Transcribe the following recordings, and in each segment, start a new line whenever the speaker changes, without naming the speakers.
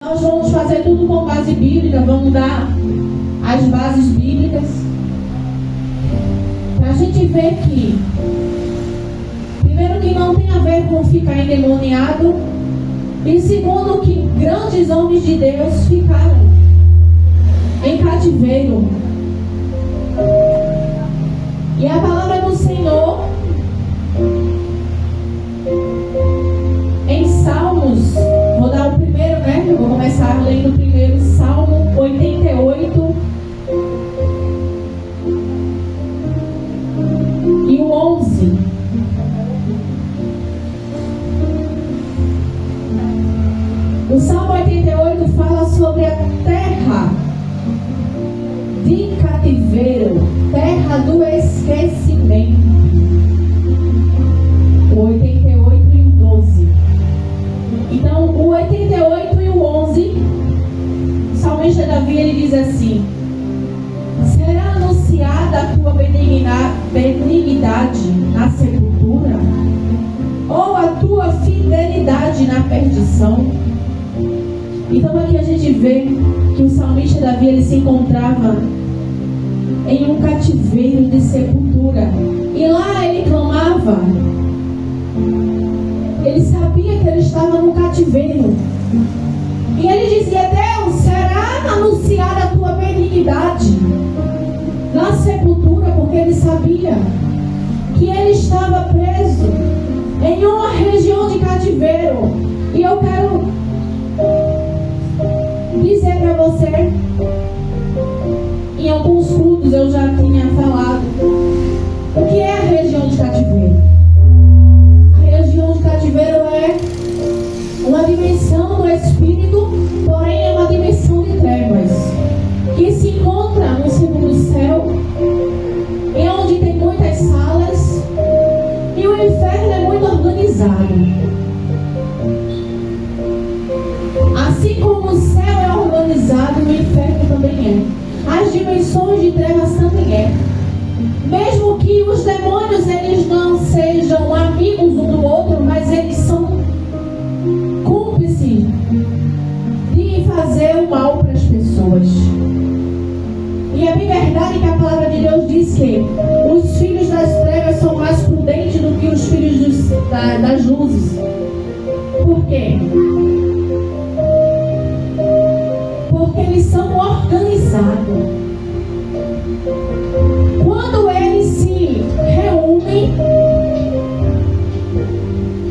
Nós vamos fazer tudo com base bíblica, vamos dar as bases bíblicas, para a gente ver que, primeiro, que não tem a ver com ficar endemoniado, e segundo, que grandes homens de Deus ficaram em cativeiro. E a palavra do Senhor, em Salmos, vou dar o primeiro, né? Eu vou começar lendo o primeiro, Salmo 88 e o 11. O Salmo 88 fala sobre a terra de cativeiro, terra do esquecimento. O 88 e o 12. Então, o 88 e o 11, o salmista Davi, ele diz assim: será anunciada a tua benignidade na sepultura? Ou a tua fidelidade na perdição? Então aqui a gente vê que o salmista Davi, ele se encontrava em um cativeiro de sepultura. E lá ele clamava. Ele sabia que ele estava no cativeiro. E ele dizia: Deus, será anunciada a tua benignidade na sepultura? Porque ele sabia que ele estava preso em uma região de cativeiro. E eu quero dizer para você, em alguns cultos eu já tinha falado, o que é a região de cativeiro? A região de cativeiro é uma dimensão do Espírito, porém é uma dimensão de trevas, que se encontra no segundo céu, e onde tem muitas salas, e o inferno é muito organizado. Assim como o céu é organizado, o inferno também é. As dimensões de trevas também é. Mesmo que os demônios, eles não sejam amigos um do outro, mas eles são cúmplices de fazer o mal para as pessoas. E é bem verdade que a palavra de Deus diz que os filhos das trevas são mais prudentes do que os filhos das luzes. Por quê? Porque eles são organizados. Quando eles se reúnem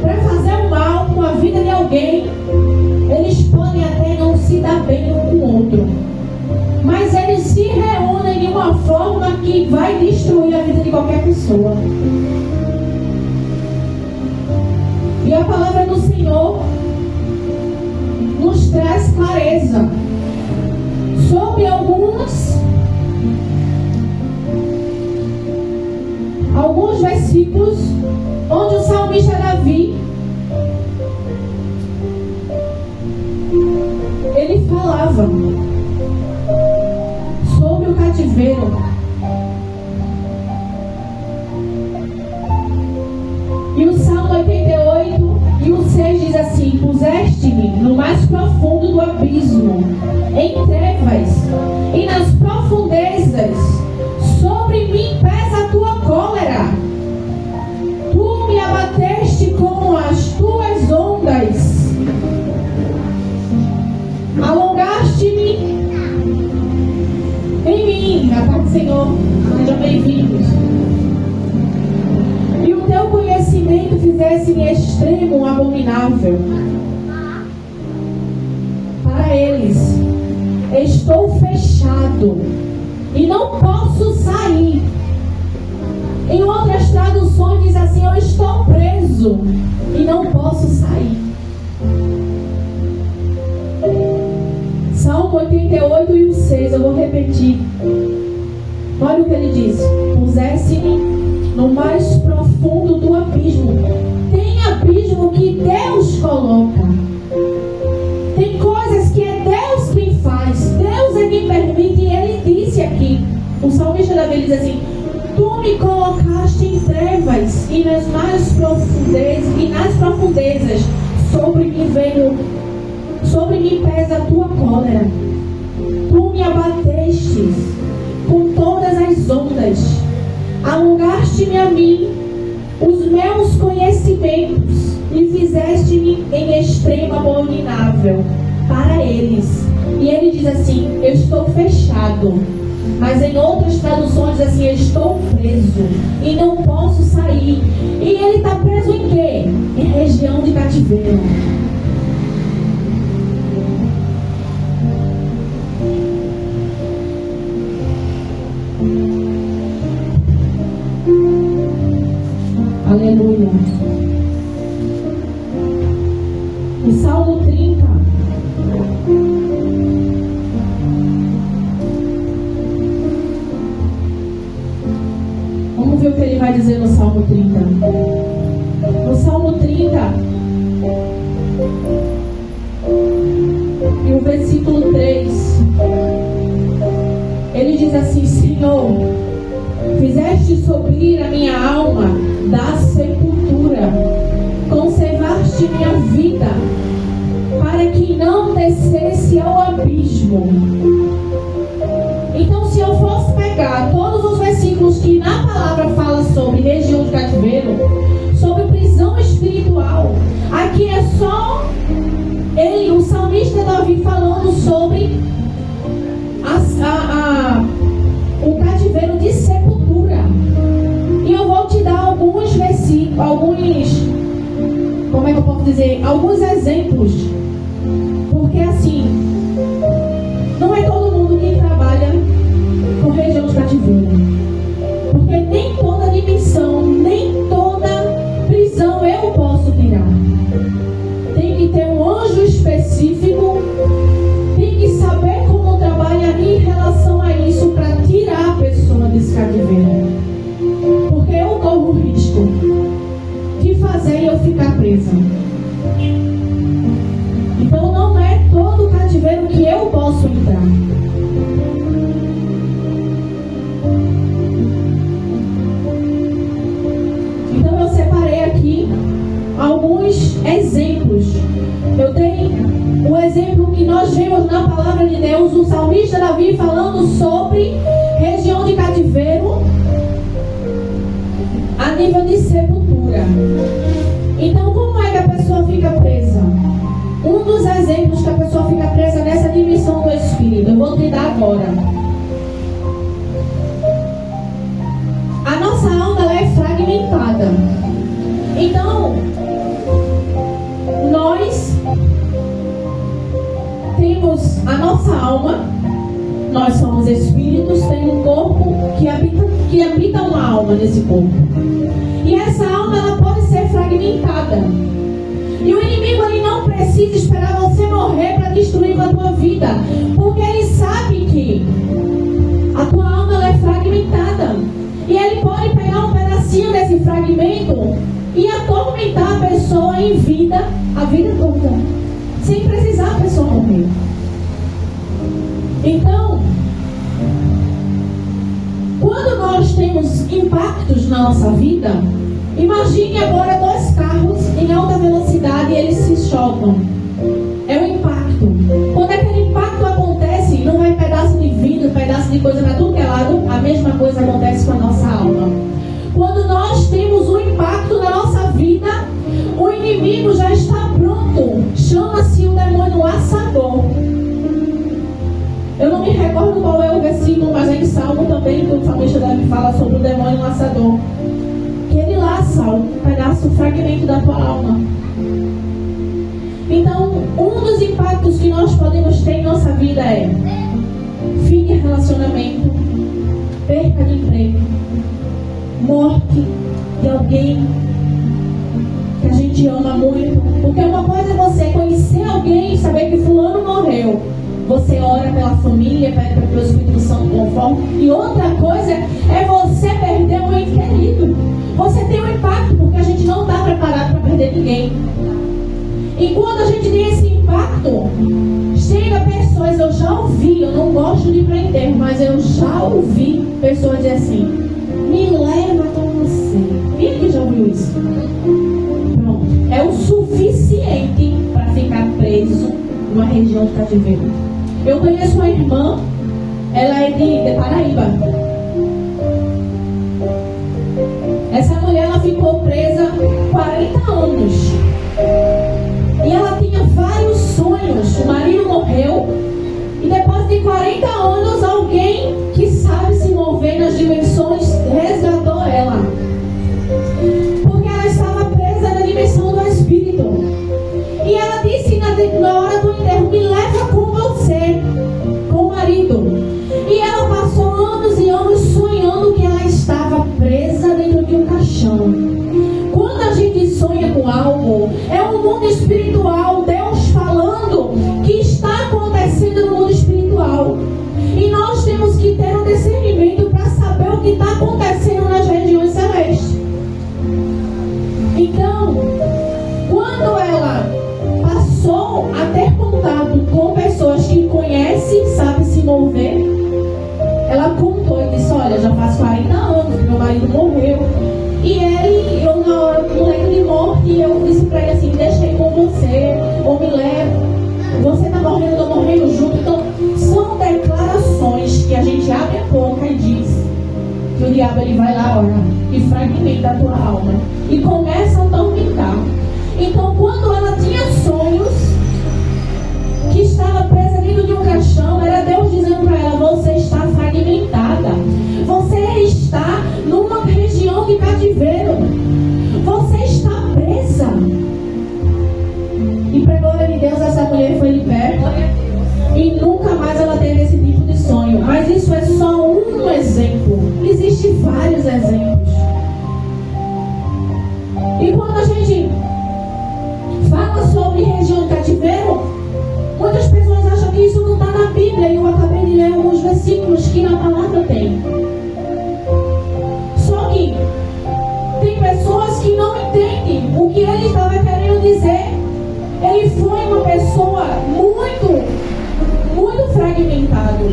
para fazer o mal com a vida de alguém, eles podem até não se dar bem um com o outro, mas eles se reúnem de uma forma que vai destruir a vida de qualquer pessoa. E a palavra do Senhor nos traz clareza sobre alguns versículos onde o salmista Davi, ele falava sobre o cativeiro. E o Salmo 88 e o 6 diz assim: puseste-me no mais profundo do abismo, em trevas e nas profundezas, sobre mim pesa a tua cólera. Tu me abateste com as tuas ondas, alongaste-me em mim. A paz do Senhor, sejam bem-vindos. E o teu conhecimento fizesse-me extremo abominável para eles. Estou fechado e não posso sair. Em outras traduções diz assim: eu estou preso e não posso sair. Salmo 88 e o 6, eu vou repetir. Olha o que ele diz: pusesse-me no mais profundo do abismo. Tem abismo que Deus coloca. Tem coisas que é Deus quem faz. Deus é quem permite. E ele disse aqui, o salmista Davi diz assim: tu me colocaste em trevas e nas profundezas sobre mim veio sobre mim pesa a tua cólera. Tu me abatestes com todas as ondas. Alongaste-me a mim os meus conhecimentos e fizeste-me em extremo abominável para eles. E ele diz assim: eu estou fechado. Mas em outras traduções diz assim: eu estou preso e não posso sair. E ele está preso em quê? Em região de cativeiro. Aleluia. O Salmo 30. Vamos ver o que ele vai dizer no Salmo 30. No Salmo 30, e o versículo 3, ele diz assim: Senhor, fizeste subir a minha alma da sepultura, conservaste minha vida, para que não descesse ao abismo. Então, se eu fosse pegar todos os versículos que na palavra fala sobre região de cativeiro, sobre prisão espiritual, aqui é só ele, o salmista Davi, falando sobre o cativeiro de sepultura. E eu vou te dar alguns versículos, alguns exemplos. Porque assim, não é todo mundo que trabalha com região de cativeiro. Porque nem toda dimensão, nem toda prisão eu posso tirar. Tem que ter um anjo específico, tem que saber como trabalhar em relação a isso para tirar a pessoa desse cativeiro. Porque eu corro o risco de fazer eu ficar presa. Então não é todo cativeiro que eu posso entrar. Então eu separei aqui alguns exemplos. Eu tenho o exemplo que nós vemos na palavra de Deus, o salmista Davi falando sobre região de cativeiro a nível de sepultura. Então, como é que a pessoa fica presa? Um dos exemplos que a pessoa fica presa nessa dimensão do Espírito, eu vou te dar agora. A nossa alma, ela é fragmentada. Então, nós temos a nossa alma, nós somos espíritos, tem um corpo que habita uma alma nesse corpo. E essa alma, ela pode ser fragmentada. E o inimigo, ele não precisa esperar você morrer para destruir com a tua vida, porque ele sabe que a tua alma, ela é fragmentada. E ele pode pegar um pedacinho desse fragmento e atormentar a pessoa em vida, a vida toda, sem precisar a pessoa morrer. Então, quando nós temos impactos na nossa vida, imagine agora dois carros em alta velocidade e eles se chocam. É um impacto. Quando aquele impacto acontece, não vai pedaço de vidro, pedaço de coisa para tudo que é lado, a mesma coisa acontece com a nossa alma. Quando nós temos um impacto na nossa vida, o inimigo já está pronto. Chama-se o demônio laçador. Eu não me recordo qual é o versículo, mas é em Salmo também que o salmista Davi fala sobre o demônio laçador. Que ele laça um pedaço, um fragmento da tua alma. Então, um dos impactos que nós podemos ter em nossa vida é fim de relacionamento, perca de emprego, morte de alguém que a gente ama muito. Porque uma coisa é você conhecer alguém e saber que fulano morreu. Você ora pela família, pede para que o Espírito Santo conforme. E outra coisa é você perder um ente querido. Você tem um impacto, porque a gente não está preparado para perder ninguém. E quando a gente tem esse impacto, chega pessoas, eu já ouvi, eu não gosto de ir para enterro, mas eu já ouvi pessoas dizer assim: me leva com você. Quem já ouviu isso? Pronto. É o suficiente para ficar preso numa região de cativeiro. Eu conheço uma irmã, ela é de Paraíba. Essa mulher, ela ficou presa 40 anos. E ela tinha vários sonhos. O marido morreu. E depois de 40 anos, alguém que sabe se mover nas dimensões resgatou ela. Porque ela estava presa na dimensão do Espírito. E ela disse na hora do enterro: me leva com você, com o marido. E ela passou anos e anos sonhando que ela estava presa dentro de um caixão. Quando a gente sonha com algo, é um mundo espiritual, Deus falando que está acontecendo no mundo espiritual. E nós temos que ter um discernimento para saber o que está acontecendo nas regiões celestes. Então, quando ela passou a ter contato com pessoas que conhecem, sabem se mover, ela contou e disse: olha, já faz 40 anos que meu marido morreu. E eu na hora do leito de morte, eu disse pra ele assim: deixa eu ir com você, ou me leva. Você está morrendo, eu estou morrendo junto. Então, são declarações que a gente abre a boca e diz que o diabo ele vai lá, olha, e fragmenta a tua alma e começa a atormentar. Então, quando ela tinha sonhos que estava presa dentro de um caixão, era Deus dizendo para ela: você está fragmentada, você está numa região de cativeiro, você está presa. E para a glória de Deus, essa mulher foi liberta e nunca mais ela teve esse tipo de sonho. Mas isso é só um exemplo, existem vários exemplos. E quando a gente fala sobre região de cativeiro, muitas pessoas acham que isso não está na Bíblia. E eu acabei de ler alguns versículos que na palavra tem. Só que tem pessoas que não entendem o que ele estava querendo dizer. Ele foi uma pessoa muito fragmentado.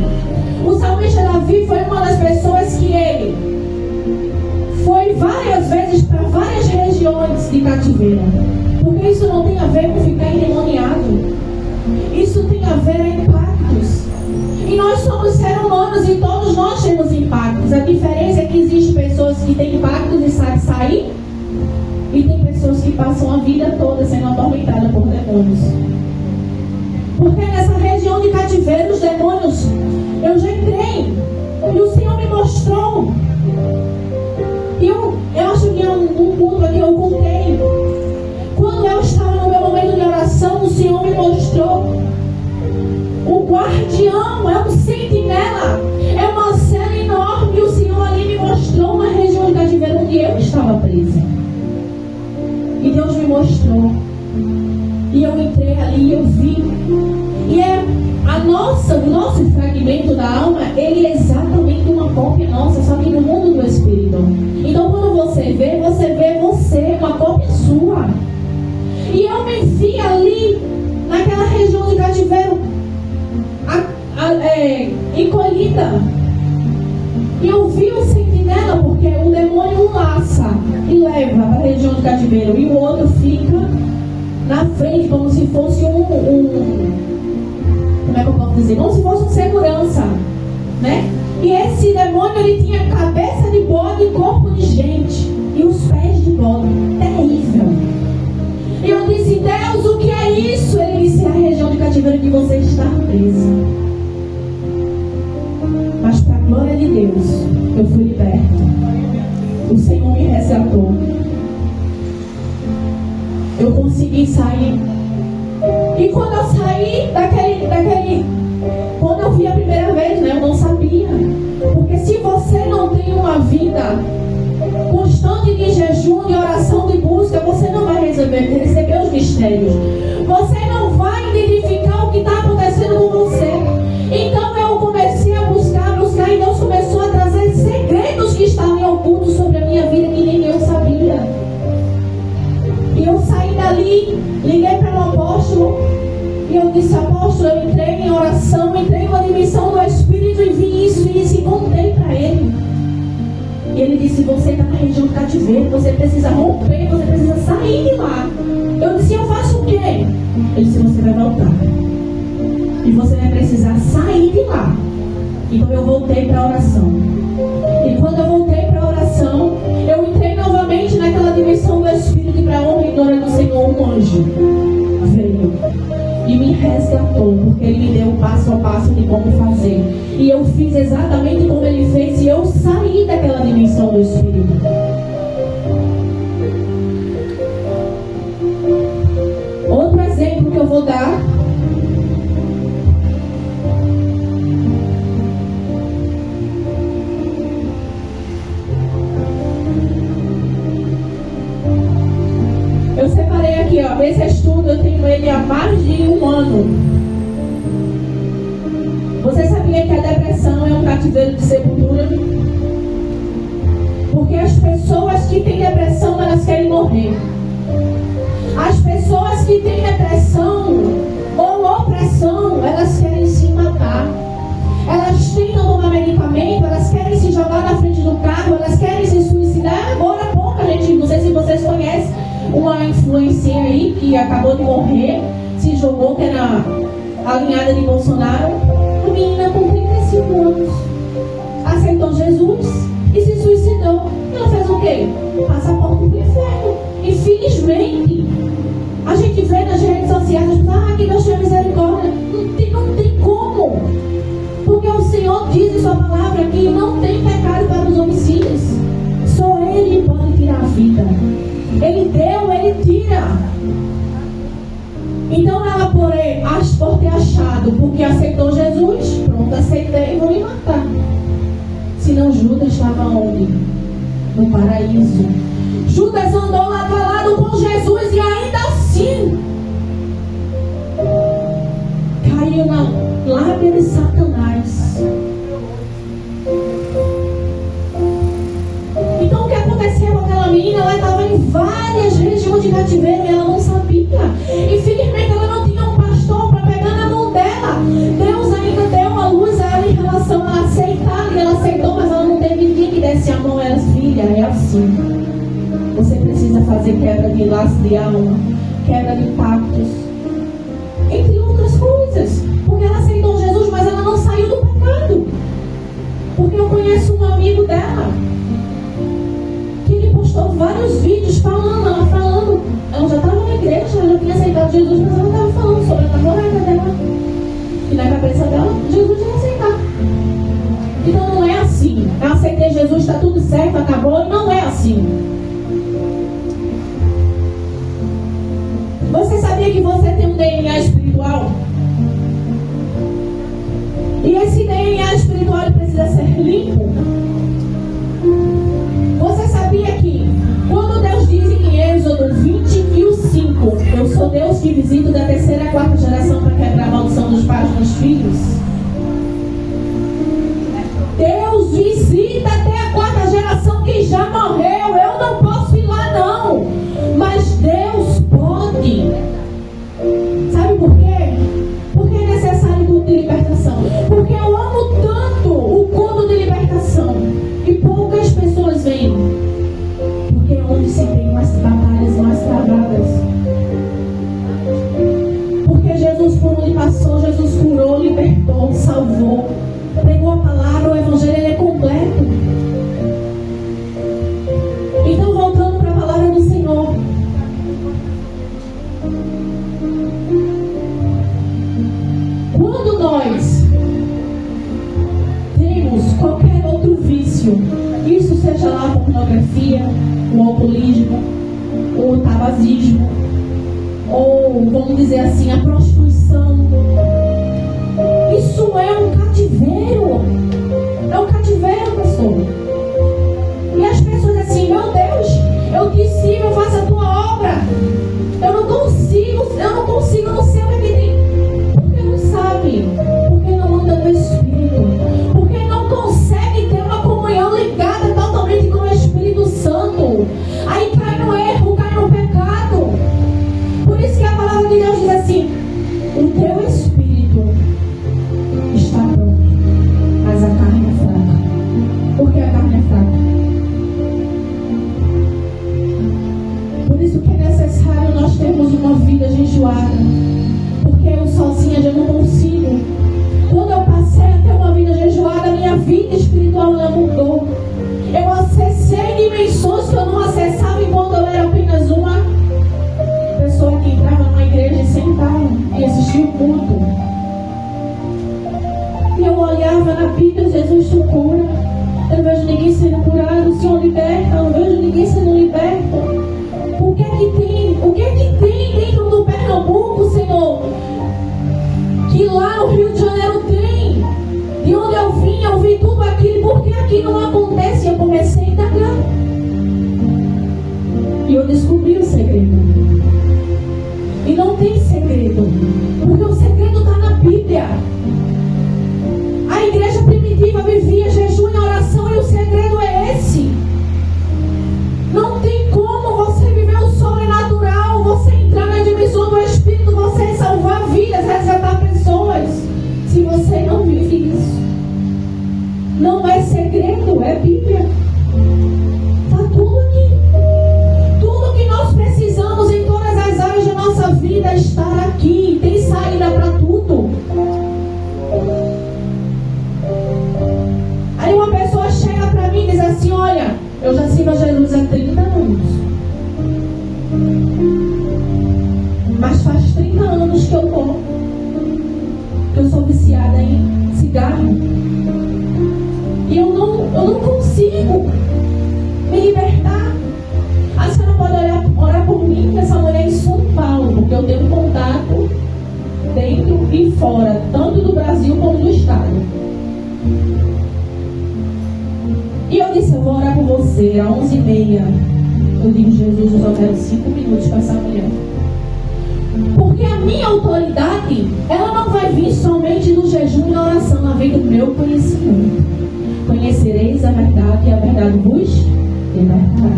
O salmista Davi foi uma das pessoas que ele foi várias vezes para várias regiões de cativeiro. Porque isso não tem a ver com ficar endemoniado. Isso tem a ver com impactos. E nós somos seres humanos e todos nós temos impactos. A diferença é que existem pessoas que têm impactos e sabem sair. E tem pessoas que passam a vida toda sendo atormentadas por demônios. Porque nessa região de cativeiro, os demônios, eu já entrei. E o Senhor me mostrou. E eu acho que é um culto que eu contei. Quando eu estava no meu momento de oração, o Senhor me mostrou. O guardião é um sentinela. É uma cela enorme. E o Senhor ali me mostrou uma região de cativeiro onde eu estava presa. E Deus me mostrou. E eu entrei ali e eu vi. E é o nosso fragmento da alma, ele é exatamente uma cópia nossa, só que no mundo do Espírito. Então quando você vê você, uma cópia sua. E eu me vi ali, naquela região de cativeiro, encolhida. E eu vi o sentinela, porque o demônio laça e leva para a região de cativeiro. E o outro fica na frente, como se fosse como é que eu posso dizer? Como se fosse um segurança, né? E esse demônio, ele tinha cabeça de bode e corpo de gente. E os pés de bode. Terrível. E eu disse: Deus, o que é isso? Ele disse: a região de cativeiro que você está presa. Mas para a glória de Deus, eu fui liberta. O Senhor me resgatou. Eu consegui sair. E quando eu saí quando eu vi a primeira vez, né, eu não sabia. Porque se você não tem uma vida constante de jejum, de oração, de busca, você não vai receber os mistérios. Você não vai identificar o que está acontecendo com você. Então eu comecei a buscar, e Deus começou a trazer segredos que estavam ocultos sobre a minha vida que nem eu sabia. E eu saí dali, liguei para o apóstolo e eu disse: apóstolo, eu entrei em oração, entrei numa dimensão do Espírito e vi isso e contei para ele. E ele disse: você está na região de cativeiro, você precisa romper, você precisa sair de lá. Eu disse: eu faço o quê? Ele disse: você vai voltar. e você vai precisar sair de lá. Então eu voltei para a oração. E quando eu voltei para a oração, eu entrei novamente naquela dimensão do Espírito, e para a honra e glória do Senhor, um anjo veio e me resgatou, porque ele me deu o passo a passo de como fazer. E eu fiz exatamente como ele fez, e eu saí daquela dimensão do Espírito. Outro exemplo que eu vou dar. Eu separei aqui, ó, esse estudo eu tenho ele há mais de um ano. Você sabia que a depressão é um cativeiro de sepultura? Porque as pessoas que têm depressão, elas querem morrer. As pessoas que têm depressão ou opressão, elas querem se matar. Elas tentam tomar medicamento, elas querem se jogar na frente do carro, elas querem se suicidar. Agora há pouco, gente, não sei se vocês conhecem uma influencer aí que acabou de morrer, se jogou, que era alinhada de Bolsonaro. Uma menina com 35 anos aceitou Jesus e se suicidou. Ela fez o quê? Passaporte pro inferno. Infelizmente, a gente vê nas redes sociais, as pessoas, que Deus tenha misericórdia. Não tem como. Porque o Senhor diz em sua palavra que não tem pecado para os homicídios. Só Ele pode tirar a vida. Ele deu, Ele tira. Então ela por ter achado, porque aceitou Jesus, pronto, aceitei, vou me matar. Senão Judas estava onde? No paraíso. Judas andou lado a lado com Jesus e ainda assim caiu na lábia de Satanás. Então o que aconteceu com aquela menina? Ela estava em várias regiões de cativeiro e ela não sabia. Infelizmente ela não tinha um pastor para pegar na mão dela. Deus ainda deu uma luz a ela em relação a aceitar, e ela aceitou, mas ela não teve ninguém que desse a mão a ela. Filha, é assim. Você precisa fazer quebra de laço de alma, quebra de pactos, entre outras coisas. Porque ela aceitou Jesus, mas ela não saiu do pecado. Porque eu conheço um amigo dela, que ele postou vários vídeos falando, ela já estava na igreja, ela já tinha aceitado Jesus, mas ela estava falando sobre a namorada dela. E na cabeça dela, Jesus ia aceitar. Então não é assim. Eu aceitei Jesus, está tudo certo, acabou. Não é assim. Você sabia que você tem um DNA espiritual? E esse DNA espiritual precisa ser limpo. Você sabia que quando Deus diz em Êxodo 20:5, eu sou Deus que visito da terceira à quarta geração para quebrar a maldição dos pais nos filhos? Deus visita até a quarta geração que já morreu. Eu não posso ir lá não, mas Deus pode. Sabe por quê? Porque é necessário o culto de libertação. Porque eu amo tanto o culto de libertação e poucas pessoas vêm. Porque é onde se tem mais batalhas mais travadas. Porque Jesus, por onde passou, Jesus curou, libertou, salvou, pregou a palavra, o evangelho ele é completo. Então, voltando para a palavra do Senhor, quando nós temos qualquer outro vício, isso seja lá a pornografia, o alcoolismo, o tabagismo, ou vamos dizer assim, a prostituição, isso é um cativeiro. É um cativeiro, pastor. E as pessoas assim, meu Deus, eu te sigo, eu faço a tua obra. Eu não consigo, não sei o que tem. Porque não sabe, porque não anda no Espírito, porque não consegue ter uma comunhão ligada totalmente com o Espírito Santo. Aí cai no erro, cai no pecado. Por isso que a palavra de Deus diz assim: Bíblia Jesus te cura. Eu não vejo ninguém sendo curado. O Senhor liberta. Eu não vejo ninguém sendo liberto. O que é que tem dentro do Pernambuco, Senhor? Que lá no Rio de Janeiro tem. De onde eu vi tudo aquilo. Por que aqui não acontece? Eu comecei a indagar. E eu descobri o segredo. E não tem segredo. Porque o segredo está na Bíblia. A igreja primitiva vivia jejum e oração. E o segredo é esse. Não tem como você viver o sobrenatural, você entrar na dimensão do Espírito, você salvar vidas, resgatar pessoas, se você não vive isso. Não é segredo, é Bíblia. Está tudo aqui. Tudo que nós precisamos em todas as áreas da nossa vida está aqui. Tem saída para tudo. Aí uma pessoa chega para mim e diz assim: olha, eu já sirvo a Jesus há 30 anos. Mas faz 30 anos que eu sou viciada em cigarro. E eu não consigo me libertar. A senhora pode orar por mim, essa mulher em São Paulo, porque eu tenho contato dentro e fora, tanto do Brasil como do estado. E eu disse: eu vou orar por você às 11h30. Eu digo: Jesus, eu só quero 5 minutos com essa mulher. Porque a minha autoridade, ela não vai vir somente do jejum e da oração, ela vem do meu conhecimento. Conhecereis a verdade e a verdade vos libertará.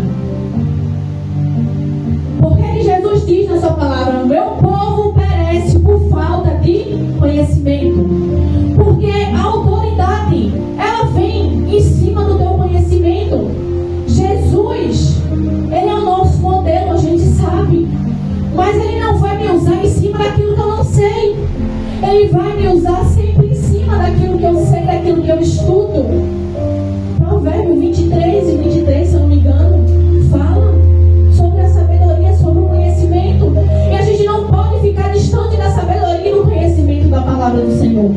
Porque Jesus diz na sua palavra: meu povo perece por falta de conhecimento. Porque a autoridade, ela vem em cima do teu conhecimento. Jesus, ele é o nosso modelo, a gente sabe. Mas ele não vai me usar em cima daquilo que eu não sei. Ele vai me usar sempre em cima daquilo que eu sei, daquilo que eu estudo. Provérbio 23 e 23, se eu não me engano, fala sobre a sabedoria, sobre o conhecimento. E a gente não pode ficar distante da sabedoria e do conhecimento da palavra do Senhor.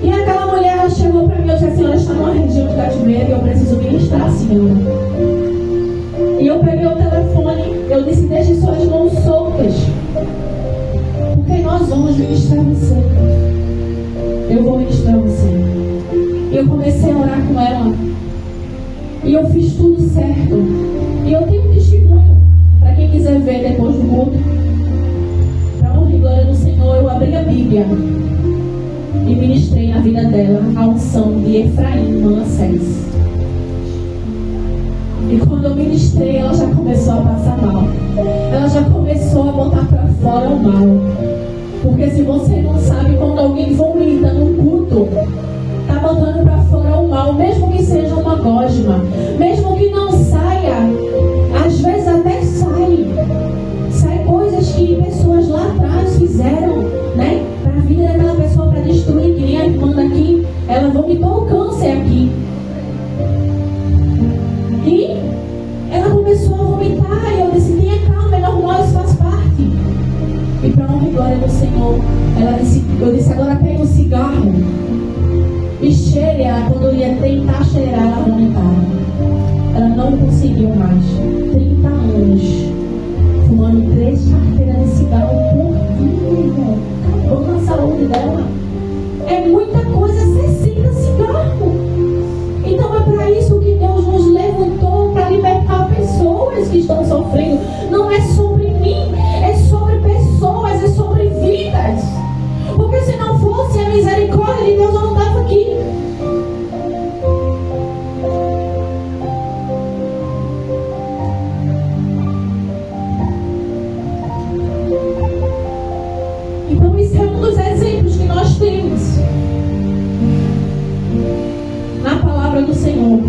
E aquela mulher, ela chegou para mim e disse: a senhora está numa região de cativeiro e eu preciso ministrar a senhora. E eu peguei o telefone, eu disse: deixe suas mãos soltas, porque nós vamos ministrar você. Eu vou ministrar você. E eu comecei a orar com ela. E eu fiz tudo certo. E eu tenho um testemunho para quem quiser ver depois do culto. Para honra e glória do Senhor, eu abri a Bíblia e ministrei na vida dela a unção de Efraim Manassés. E quando eu ministrei, ela já começou a passar mal. Ela já começou a botar para fora o mal. Porque se você não sabe, quando alguém vomita num culto, está botando para fora o mal, mesmo que seja uma gosma, mesmo que não saia, às vezes até sai coisas que pessoas lá atrás fizeram, né, para a vida daquela pessoa, para destruir, que nem a irmã daqui, ela vomitou o câncer aqui, e ela começou a vomitar, e eu disse: tenha calma, é normal, isso faz parte. E para a honra e glória do Senhor, eu disse: agora pega um cigarro e cheire ela. Quando eu ia tentar cheirar, ela vomitava. Ela não conseguiu mais. 30 anos fumando 3 carteiras de cigarro por dia, acabando a saúde dela. É muita coisa, 60 cigarros. Então é para isso que Deus nos levantou, para libertar pessoas que estão sofrendo. Não é sobre mim, é sobre pessoas, é sobre vidas. Porque se não fosse a misericórdia de Deus, eu não estava aqui. Então esse é um dos exemplos que nós temos na palavra do Senhor.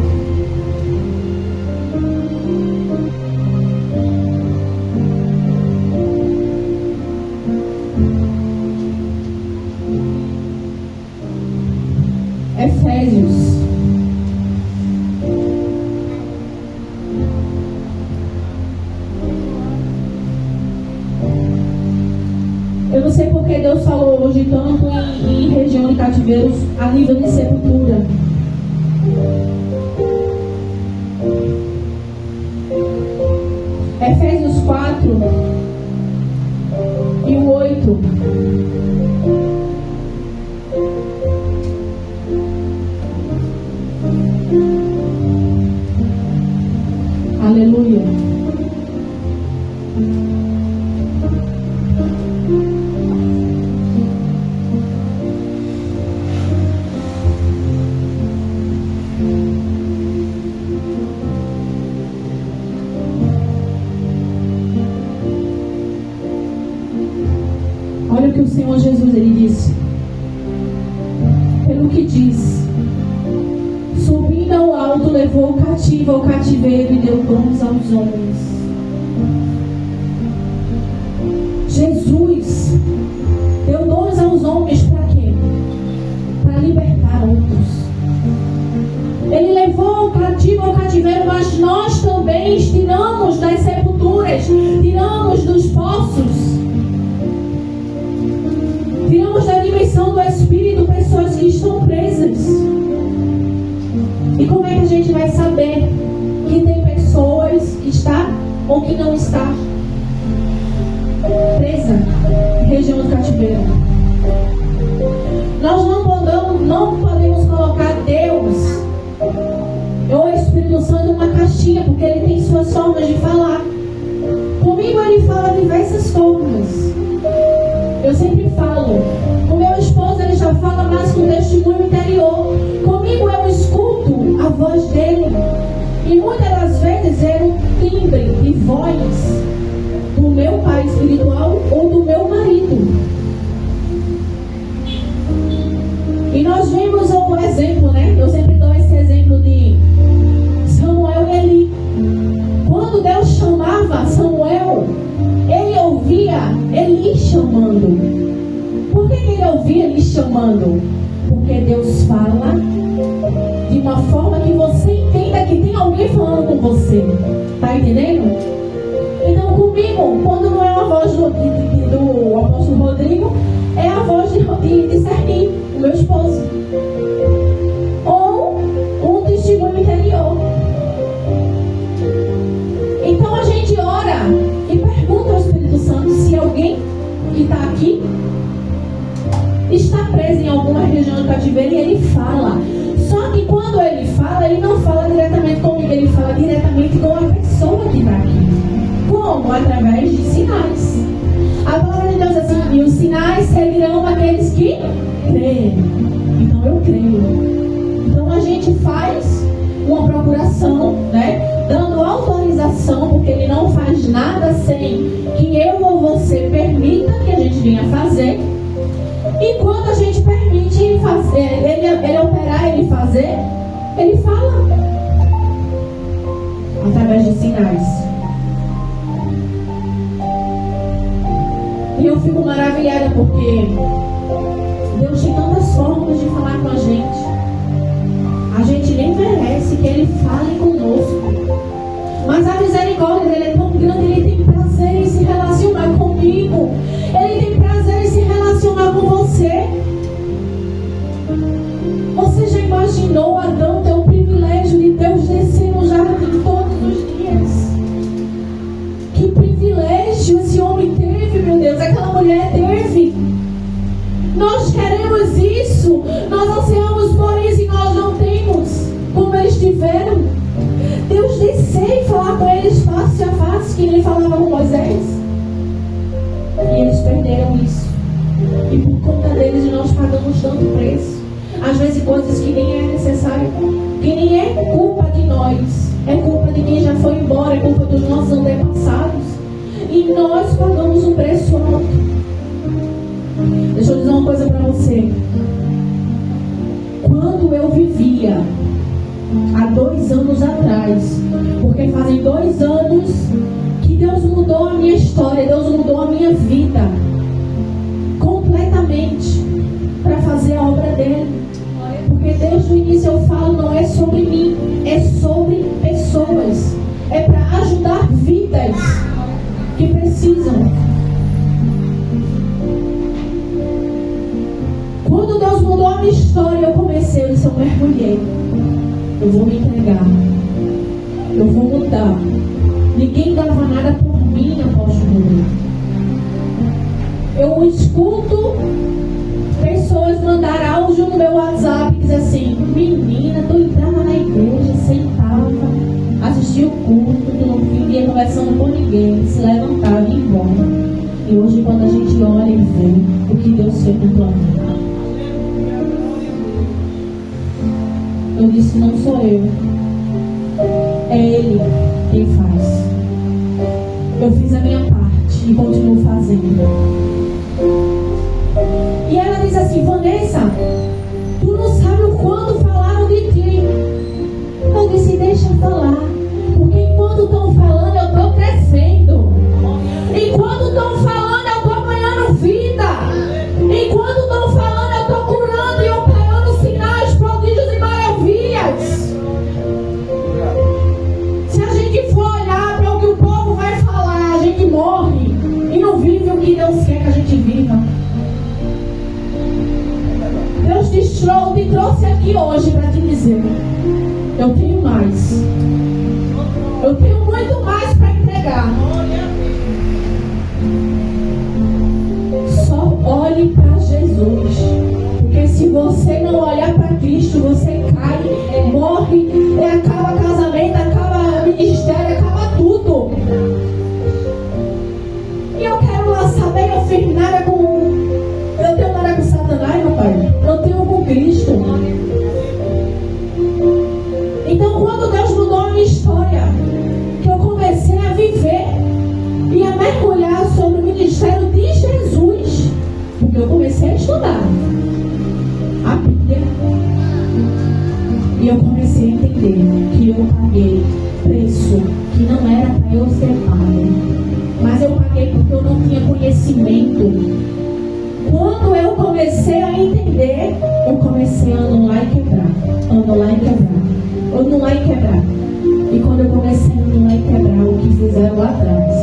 Efésios. Eu não sei porque Deus falou hoje tanto em região de cativeiro. cativeiros a nível de sepultura. Efésios 4 e o 8. Aleluia. Olha o que o Senhor Jesus ele disse. Pelo que diz: subindo ao alto, levou o cativo ao cativeiro e deu dons aos homens. Jesus deu dons aos homens para quê? Para libertar outros. Ele levou o cativo ao cativeiro, mas nós também tiramos das sepulturas, tiramos dos poços, tiramos da dimensão do Espírito pessoas que estão presas. E como é que a gente vai saber que tem pessoas que está ou que não está presa em região do cativeiro? Nós não podemos colocar Deus ou o Espírito Santo em uma caixinha, porque ele tem suas formas de falar. Comigo ele fala diversas formas. Eu sempre falo, o meu esposo ele já fala mais com testemunho interior. Comigo eu escuto a voz dele. E muitas das vezes é um timbre de voz do meu pai espiritual ou do meu marido. E nós vemos um exemplo, né? Eu sempre dou esse exemplo de Samuel e Eli. Quando Deus chamava Samuel, ele ouvia Eli chamando. Por que ele ouvia Eli chamando? Porque Deus fala de uma forma que você entenda que tem alguém falando com você. Tá entendendo? Então comigo, quando não é a voz do apóstolo Rodrigo, é a voz de Serginho, o meu esposo. Ou um testemunho interior. Então a gente ora e pergunta ao Espírito Santo se alguém que está aqui está preso em alguma região do cativeiro, e ele fala. Só que quando ele fala, ele não fala diretamente comigo, ele fala diretamente com a pessoa que está aqui. Como? Através de sinais. A palavra de Deus é assim: e os sinais seguirão aqueles que creem. Então eu creio. Então a gente faz uma procuração, né? Dando autorização, porque ele não faz nada sem que eu ou você permita que a gente venha fazer. E quando a gente permite fazer, ele operar, ele fazer, ele fala através de sinais. E eu fico maravilhada porque Deus tem tantas formas de falar com a gente. A gente nem merece que ele fale conosco. Mas a misericórdia dele é tão grande, ele tem prazer em se relacionar comigo. Ele tem prazer em se relacionar com você. Você já imaginou Adão ter o privilégio de Deus descer no jardim todos os dias? Que privilégio esse homem teve, meu Deus, aquela mulher teve. Nós queremos isso, nós ansiamos por isso e nós não temos como eles tiveram. Deus descer e falar com eles face a face, que ele falava com Moisés. E eles perderam isso. E por conta deles nós pagamos tanto preço. Às vezes coisas que nem é necessário, que nem é culpa de nós, é culpa de quem já foi embora, é culpa dos nossos antepassados. E nós pagamos um preço alto. Deixa eu dizer uma coisa para você. Quando eu vivia há 2 anos atrás, porque fazem 2 anos que Deus mudou a minha história, Deus mudou a minha vida completamente para fazer a obra dele. Porque desde o início eu falo, não é sobre mim, é sobre pessoas, é para ajudar vidas que precisam. Quando Deus mudou a minha história, eu comecei, eu mergulhei. Eu vou me entregar. Eu vou mudar. Ninguém dava nada por mim após morrer. Eu escuto pessoas mandar áudio no meu WhatsApp e dizer assim: menina, tu entrava na igreja, sentava, assistia o culto, tu não vivia conversando com ninguém, se levantava e ia embora. E hoje, quando a gente olha e vê o que Deus fez no planeta, eu disse: não sou eu, é Ele quem faz. Eu fiz a minha parte e continuo fazendo. E ela diz assim: Vanessa, tu não sabe o quanto falaram de ti. Eu disse: deixa falar, porque enquanto estão falando eu estou crescendo. Enquanto estão falando eu estou ganhando vida. Enquanto estão falando eu estou curando e operando sinais, prodígios e maravilhas. Se a gente for olhar para o que o povo vai falar, a gente morre e não vive o que Deus quer que a gente viva. Deus te trouxe aqui hoje para te dizer: eu tenho mais. Eu tenho muito mais para entregar. Só olhe para Jesus. Porque se você não olhar para Cristo, você cai, morre, e acaba casamento, acaba ministério, acaba tudo. E eu quero lá saber, eu fiz nada com... Eu tenho nada com Satanás, meu pai. Eu tenho com Cristo. Então, quando Deus mudou a minha história, que eu comecei a viver e a mergulhar sobre o ministério de Jesus, porque eu comecei a estudar a Bíblia e eu comecei a entender que eu paguei preço que não era para eu ser pago, mas eu paguei porque eu não tinha conhecimento. Quando eu comecei a entender, eu comecei a anular e quebrar, anular e quebrar, anular e quebrar. E quando eu comecei a anular e quebrar o que fizeram lá atrás,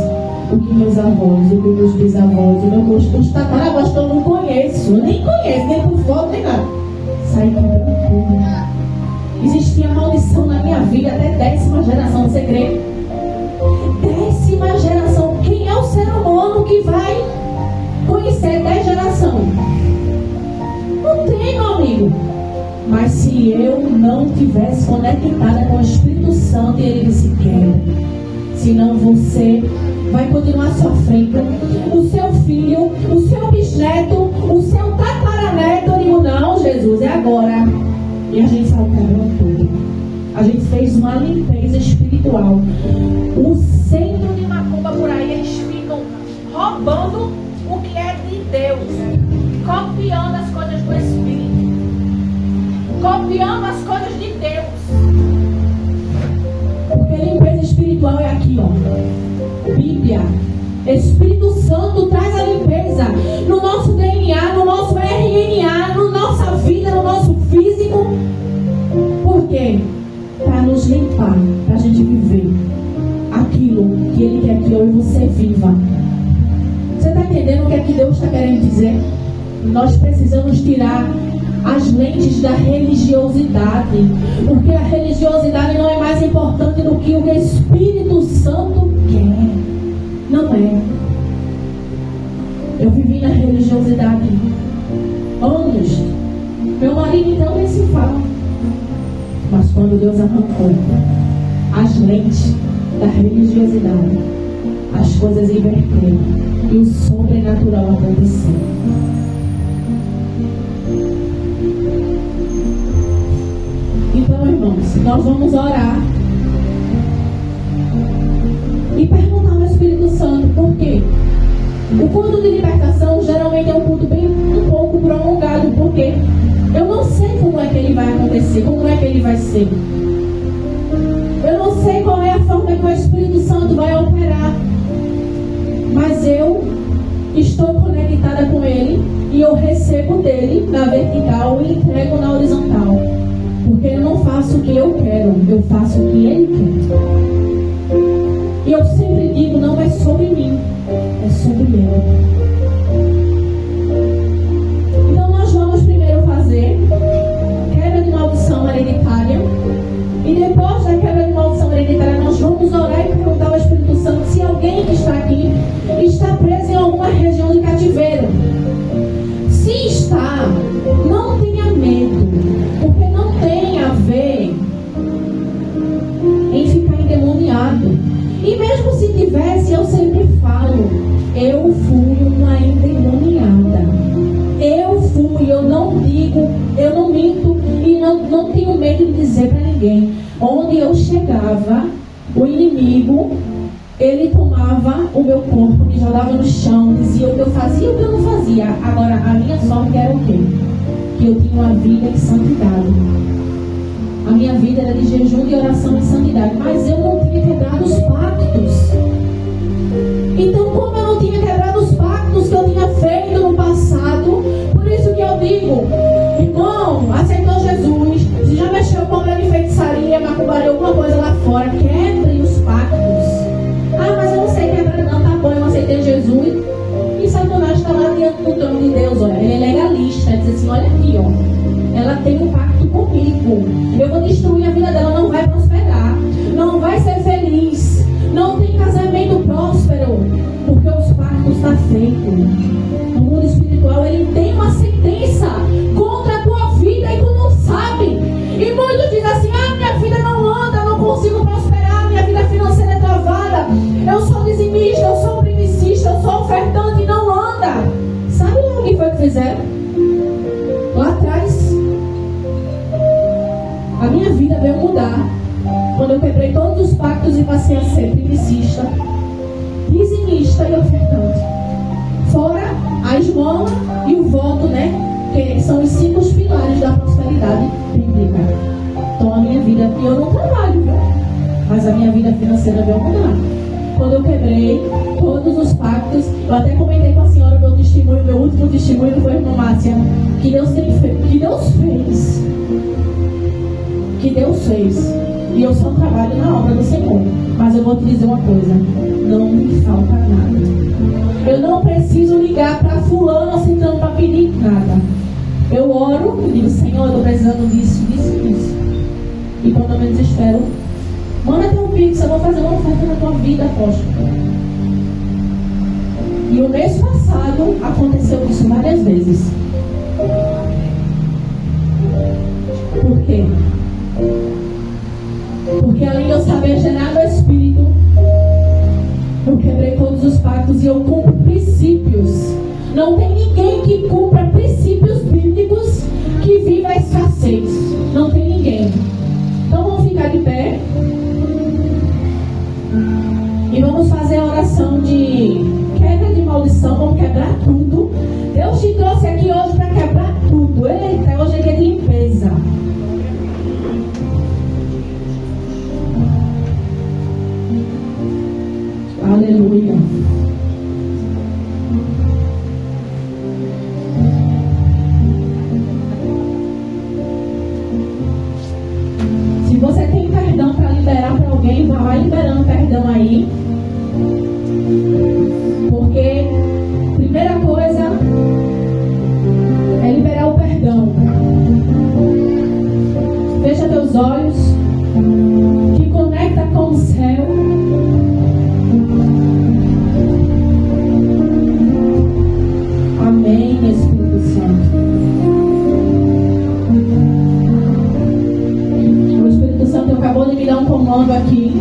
o que meus avós, o que meus bisavós, o meu os tataravós que eu não conheço, nem conheço, nem por foto, nem nada, saí quebrando tudo. Existia maldição na minha vida até 10ª geração, você crê? 10ª geração. Quem é o ser humano que vai conhecer 10 gerações? Não tem, meu amigo. Mas se eu não tivesse conectada com o Espírito Santo, e ele disse: quebra, senão você vai continuar sofrendo. O seu filho, o seu bisneto, o seu tataraneto. Eu digo: não, Jesus, é agora. E a gente saiu quebrando tudo. A gente fez uma limpeza espiritual. O centro de macumba por aí, eles ficam roubando o que é de Deus, copiando as coisas do Espírito, copiando as coisas de Deus. Porque a limpeza espiritual é aqui, ó. Bíblia, Espírito Santo traz a limpeza no nosso DNA, no nosso RNA, na nossa vida, no nosso físico. Por quê? Para nos limpar, para a gente viver aquilo que Ele quer que eu e você viva. Você está entendendo o que é que Deus está querendo dizer? Nós precisamos tirar as lentes da religiosidade, porque a religiosidade não é mais importante do que o Espírito Santo quer. Não é. Eu vivi na religiosidade anos. Meu marido então nem se fala. Mas quando Deus arrancou as lentes da religiosidade, as coisas inverteram e o sobrenatural aconteceu. Então, irmãos, nós vamos orar e perguntar ao Espírito Santo por quê. O culto de libertação geralmente é um culto bem um pouco prolongado, porque eu não sei como é que ele vai acontecer, como é que ele vai ser. Eu não sei qual é a forma que o Espírito Santo vai operar, mas eu estou conectada com ele e eu recebo dele na vertical e entrego na horizontal, porque eu não faço o que eu quero, eu faço o que ele quer. E eu sempre digo, não é sobre mim, é sobre ele. Então nós vamos primeiro inimigo, ele tomava o meu corpo, me jogava no chão, dizia o que eu fazia e o que eu não fazia. Agora, a minha sorte era o quê? Que eu tinha uma vida de santidade. A minha vida era de jejum, de oração e santidade. Mas eu não tinha quebrado os pactos. Então, como eu não tinha quebrado os pactos que eu tinha feito no passado, por isso que eu digo, irmão, aceitou Jesus, se já mexeu com obra de feitiçaria, macumbaria, alguma coisa lá fora, quebre os pactos. Ah, mas eu não sei quebrar não, tá bom, eu aceitei Jesus. E Satanás está lá diante do trono de Deus, olha, ele é legalista, ele diz assim, olha aqui, ó, ela tem um pacto comigo, eu vou destruir a vida dela, não vai prosperar, não vai ser feliz, não tem casamento próspero, porque os pactos estão feitos. No mundo espiritual, ele tem uma sentença contra a tua vida e tu não sabe. E muitos dizem assim, ah, minha vida não anda, não consigo prosperar, minha vida financeira é travada, eu sou dizimista, eu sou primicista, eu sou ofertante e não anda. Sabe o que foi que fizeram? Lá atrás, a minha vida veio mudar quando eu quebrei todos os pactos e passei a ser primicista, dizimista e ofertante. Fora a esmola e o voto, né? Que são os 5 pilares da prosperidade bíblica. Então a minha vida, e eu não trabalho, viu? Mas a minha vida financeira veio mudar. Quando eu quebrei todos os pactos, eu até comentei com a senhora meu testemunho, meu último testemunho foi a irmã Márcia, que Deus fez. Que Deus fez. E eu só trabalho na obra do Senhor. Mas eu vou te dizer uma coisa, não me falta nada. Eu não preciso ligar para fulano aceitando para pedir nada. Eu oro e digo, Senhor, eu estou precisando disso. E quando eu me desespero, manda teu pix, eu vou fazer uma oferta na tua vida, apóstolo. E o mês passado aconteceu isso várias vezes. Por quê? Porque além de eu saber gerar no Espírito, eu quebrei todos os pactos e eu cumpro princípios. Não tem ninguém que cumpra princípios bíblicos que viva a escassez. Não tem ninguém. Então vamos ficar de pé. E vamos fazer a oração de quebra de maldição. Vamos quebrar tudo. Deus te trouxe aqui hoje para quebrar tudo. Eita, hoje é dia de limpeza. Aleluia. Se você tem perdão para liberar para alguém, vai liberando perdão aí. Porque primeira coisa é liberar o perdão. Fecha teus olhos, que conecta com o céu. Amém, Espírito Santo. O Espírito Santo acabou de me dar um comando aqui.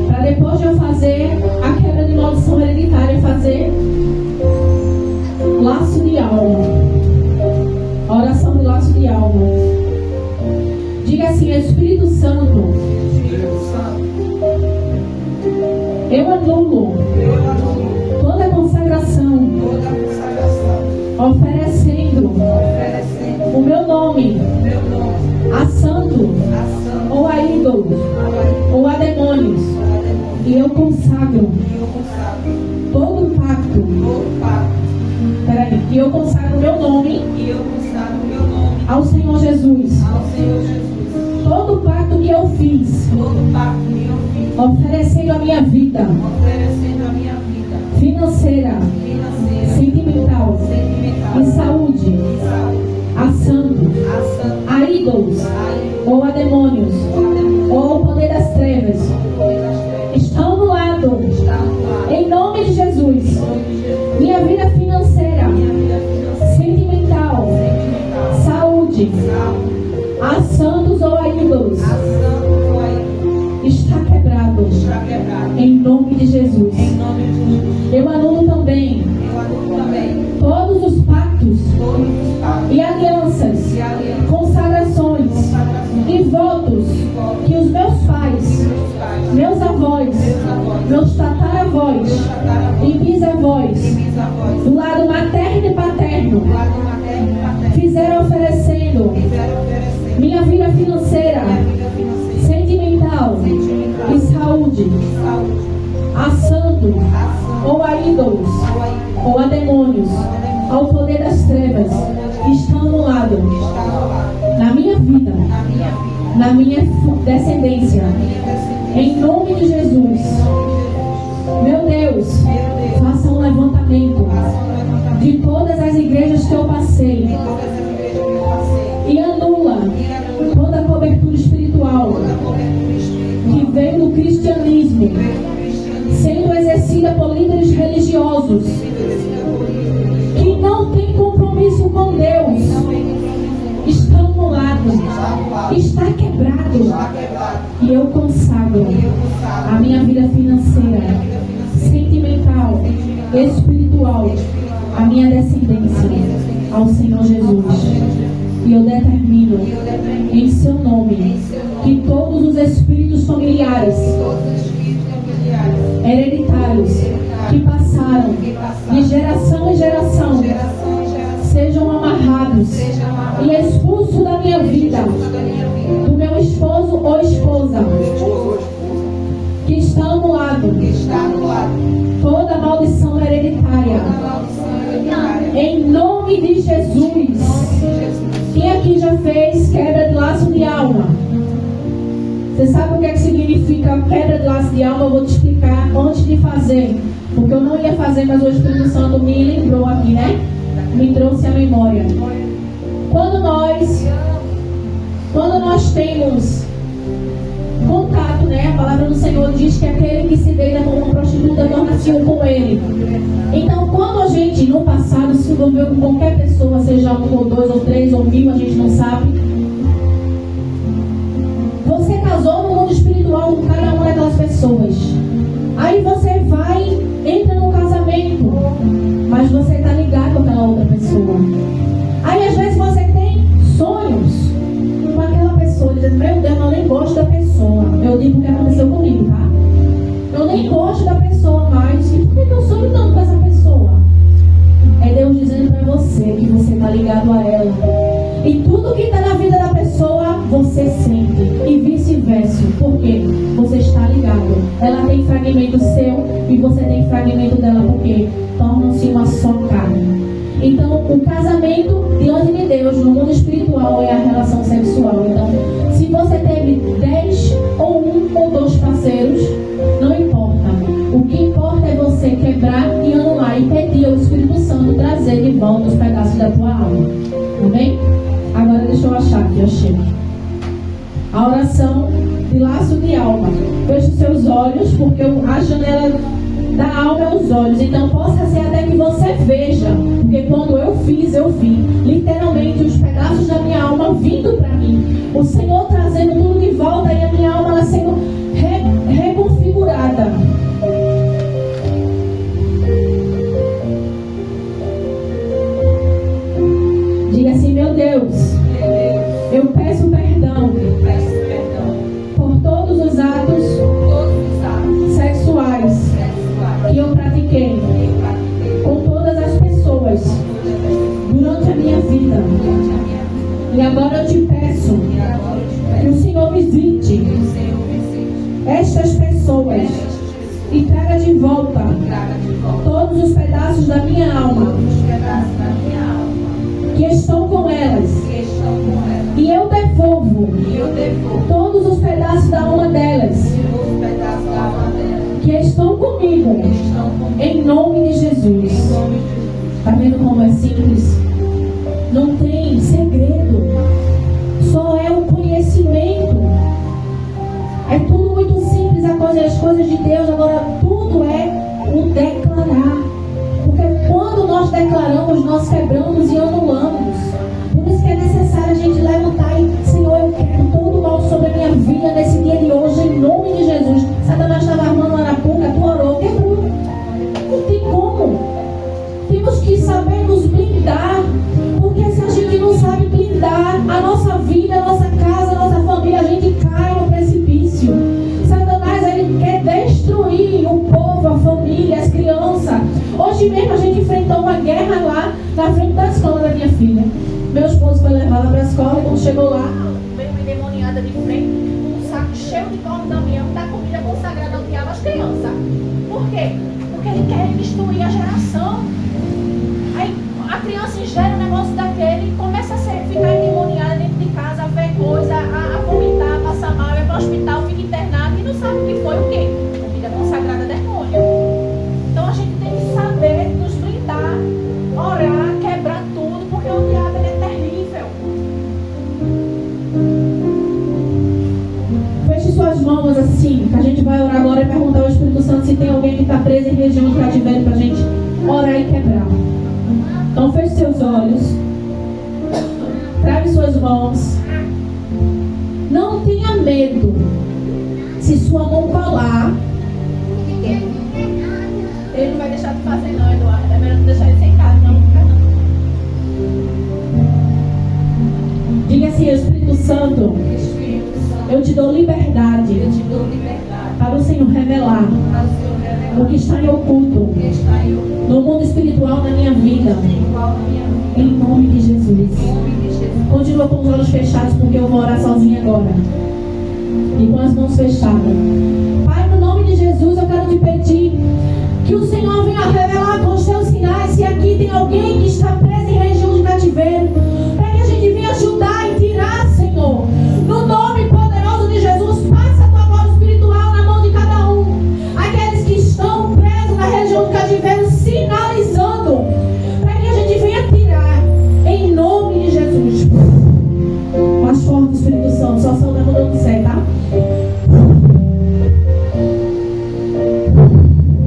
Para depois de eu fazer a quebra de maldição hereditária, fazer laço de alma. Oração de laço de alma. Diga assim, Espírito Santo. Eu anulo toda consagração, oferecendo o meu nome a santo ou a ídolos ou a demônios. E eu consagro todo pacto. Peraí, e eu consagro o meu nome ao Senhor Jesus. Todo pacto que eu fiz, oferecendo a minha vida financeira, sentimental e saúde a santo, a ídolos ou a demônios ou ao poder das trevas, estão no lado, em nome de Jesus. Minha vida financeira, sentimental, saúde a santos ou a ídolos está quebrado em nome de Jesus. Eu anulo também todos os pactos e alianças, consagrações e votos ao poder das trevas está anulado na minha vida, na minha descendência, em nome de Jesus. Meu Deus, faça um levantamento de todas as igrejas que eu passei e anula toda a cobertura espiritual que veio do cristianismo, sendo exercida por líderes religiosos que não têm compromisso com Deus. Está anulado, está quebrado, e eu consagro a minha vida financeira, sentimental, espiritual, a minha descendência ao Senhor Jesus. E eu determino em seu nome que todos os espíritos familiares hereditários que passaram de geração em geração sejam amarrados e expulsos da minha vida, do meu esposo ou esposa, que está anulado toda maldição hereditária em nome de Jesus. Quem aqui já fez quebra de laço de alma? Você sabe o que é que significa quebra de laço de alma? Eu vou te explicar antes de fazer, porque eu não ia fazer, mas o Espírito Santo me lembrou aqui, né? Me trouxe à memória. Quando nós temos contato, né? A palavra do Senhor diz que aquele que se deita com uma prostituta torna-se um com ele. Então, quando a gente no passado se envolveu com qualquer pessoa, seja um ou dois ou três ou mil, a gente não sabe. Você casou no mundo espiritual com cada uma daquelas pessoas. Aí você vai, entra no casamento, mas você está ligado com aquela outra pessoa. Aí às vezes você tem sonhos com aquela pessoa, dizendo, meu Deus, eu nem gosto da pessoa. Eu digo o que aconteceu comigo, tá? Eu nem gosto da pessoa mais. E por que eu sonho tanto com essa pessoa? É Deus dizendo para você que você está ligado a ela. E tudo que está na vida da pessoa, você sente. E vice-versa. Por quê? Você está ligado. Ela tem fragmento seu e você tem fragmento dela. Por quê? Tornam-se uma só carne. Então, o casamento diante de Deus no mundo espiritual é a relação sexual. Então, se você teve 10 ou 1 ou 2 parceiros, não importa. O que importa é você quebrar e anular e pedir ao Espírito Santo trazer de volta os pedaços da tua alma. Amém? Agora deixa eu achar aqui, achei. A oração de laço de alma. Feche seus olhos, porque a janela da alma é os olhos. Então possa ser até que você veja. Porque quando eu fiz, eu vi. Literalmente os pedaços da minha alma vindo para mim. O Senhor trazendo tudo de volta e a minha alma ela sendo reconfigurada. Diga assim, meu Deus, eu peço perdão por todos os atos sexuais que eu pratiquei com todas as pessoas durante a minha vida. E agora eu te peço que o Senhor visite estas pessoas e traga de volta todos os pedaços da minha alma que estão com elas. E eu devolvo todos os pedaços da alma delas que estão comigo, em nome de Jesus. Está vendo como é simples? Não tem segredo, só é o conhecimento. É tudo muito simples, as coisas de Deus. Agora tudo é o declarar, porque quando nós declaramos, nós quebramos e anulamos. Por isso que é necessário a gente levantar e, Senhor, eu quero todo o mal sobre a minha vida nesse dia de hoje, em nome de Jesus. Satanás estava armando uma arapuca, tu orou, quebrou. Não tem como. Temos que saber nos blindar, porque se a gente não sabe blindar a nossa vida, a nossa casa, a nossa família, a gente cai no precipício. Satanás, ele quer destruir o povo, a família, as crianças. Hoje mesmo a gente enfrentou uma guerra lá na frente da escola da minha filha. Meu esposo foi levar ela para a escola e quando chegou lá, veio uma endemoniada de frente, um saco cheio de pão da minha, da comida consagrada ao diabo às crianças. Por quê? Porque ele quer destruir a geração. Aí a criança ingere um negócio daquele e começa a ficar endemoniada dentro de casa, a ver coisa, a vomitar, a passar mal, vai para o hospital, fica internado e não sabe o que foi o quê? Comida consagrada a demônio. Então a gente tem que saber nos blindar, orar, quebrar tudo, porque o diabo ele é terrível. Feche suas mãos assim, que a gente vai orar agora e perguntar ao Espírito Santo se tem alguém que está preso em região de cativeiro para a gente orar e quebrar. Então feche seus olhos, trave suas mãos, não tenha medo. Se sua mão colar, ele não vai deixar de fazer não, Eduardo. É melhor não deixar ele sentado, não fica não. Diga assim: Espírito Santo, eu te dou liberdade para o Senhor revelar o que está em oculto no mundo espiritual da minha vida, em nome de Jesus. Continua com os olhos fechados, porque eu vou orar sozinha agora e com as mãos fechadas. Pai, no nome de Jesus, eu quero te pedir que o Senhor venha revelar com os seus sinais se aqui tem alguém que está preso em região de cativeiro, para que a gente venha ajudar e tirar, Senhor, no nome poderoso de Jesus. Passa a tua glória espiritual na mão de cada um, aqueles que estão presos na região de cativeiro, sinalizando, para que a gente venha tirar, em nome de Jesus. Mais forte, Espírito Santo, só são da mão do céu, tá?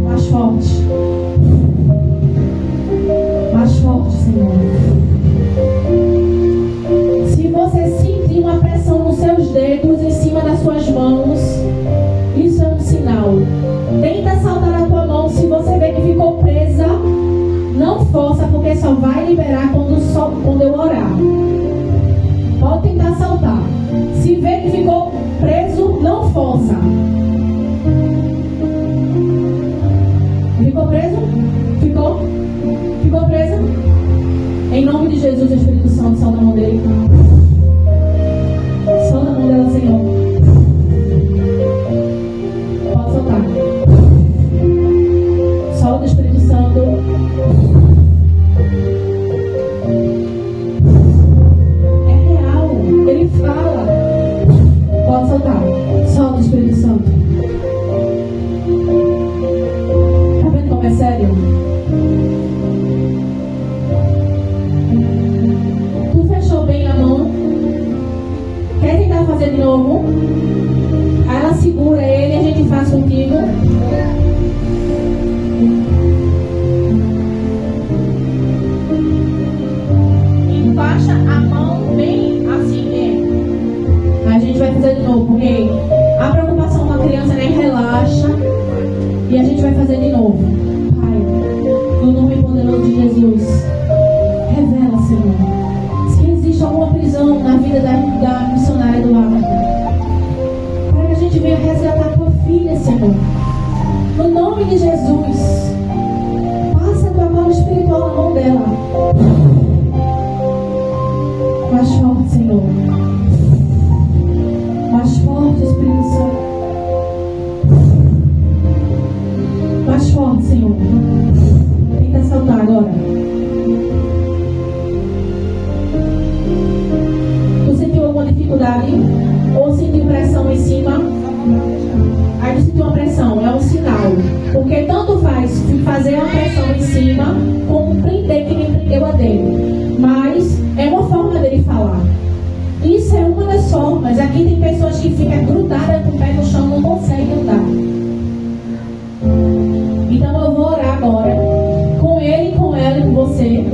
Mais forte. Mais forte, Senhor. Se você sentir uma pressão nos seus dedos, em cima das suas mãos, isso é um sinal. Tenta saltar a tua mão. Se você vê que ficou presa, não força, porque só vai liberar quando eu orar. Pode tentar saltar. Se vê que ficou preso, não força. Ficou preso? Ficou? Ficou preso? Em nome de Jesus, Espírito Santo, solta a mão dele. Solta a mão dela, Senhor. Pode soltar. Solta, Espírito Santo. É real. Ele fala. Pode soltar. Solta, Espírito Santo. Tá vendo como é sério? Tu fechou bem a mão. Quer tentar fazer de novo? Aí ela segura ele e a gente faz contigo. Encaixa a mão bem assim, né? Aí a gente vai fazer de novo, porque a preocupação com a criança, né? Relaxa. E a gente vai fazer de novo. Pai, no nome poderoso de Jesus, revela, Senhor, se existe alguma prisão na vida da missionária Eduardo, para que a gente venha resgatar a tua filha, Senhor. No nome de Jesus, passa a tua mão espiritual na mão dela. Mais forte, Senhor. Mais forte, Espírito Santo. Mais forte, Senhor. Tenta saltar agora. Tu sentiu alguma dificuldade? Ou sentiu pressão em cima? Aí tu sentiu uma pressão, é um sinal. Porque tanto faz fazer uma pressão em cima, como prender que nem prendeu a dele. Mas é uma forma dele falar. Isso é uma das formas. Aqui tem pessoas que ficam grudadas com o pé no chão, não conseguem andar. Então eu vou orar agora com ele, com ela e com você.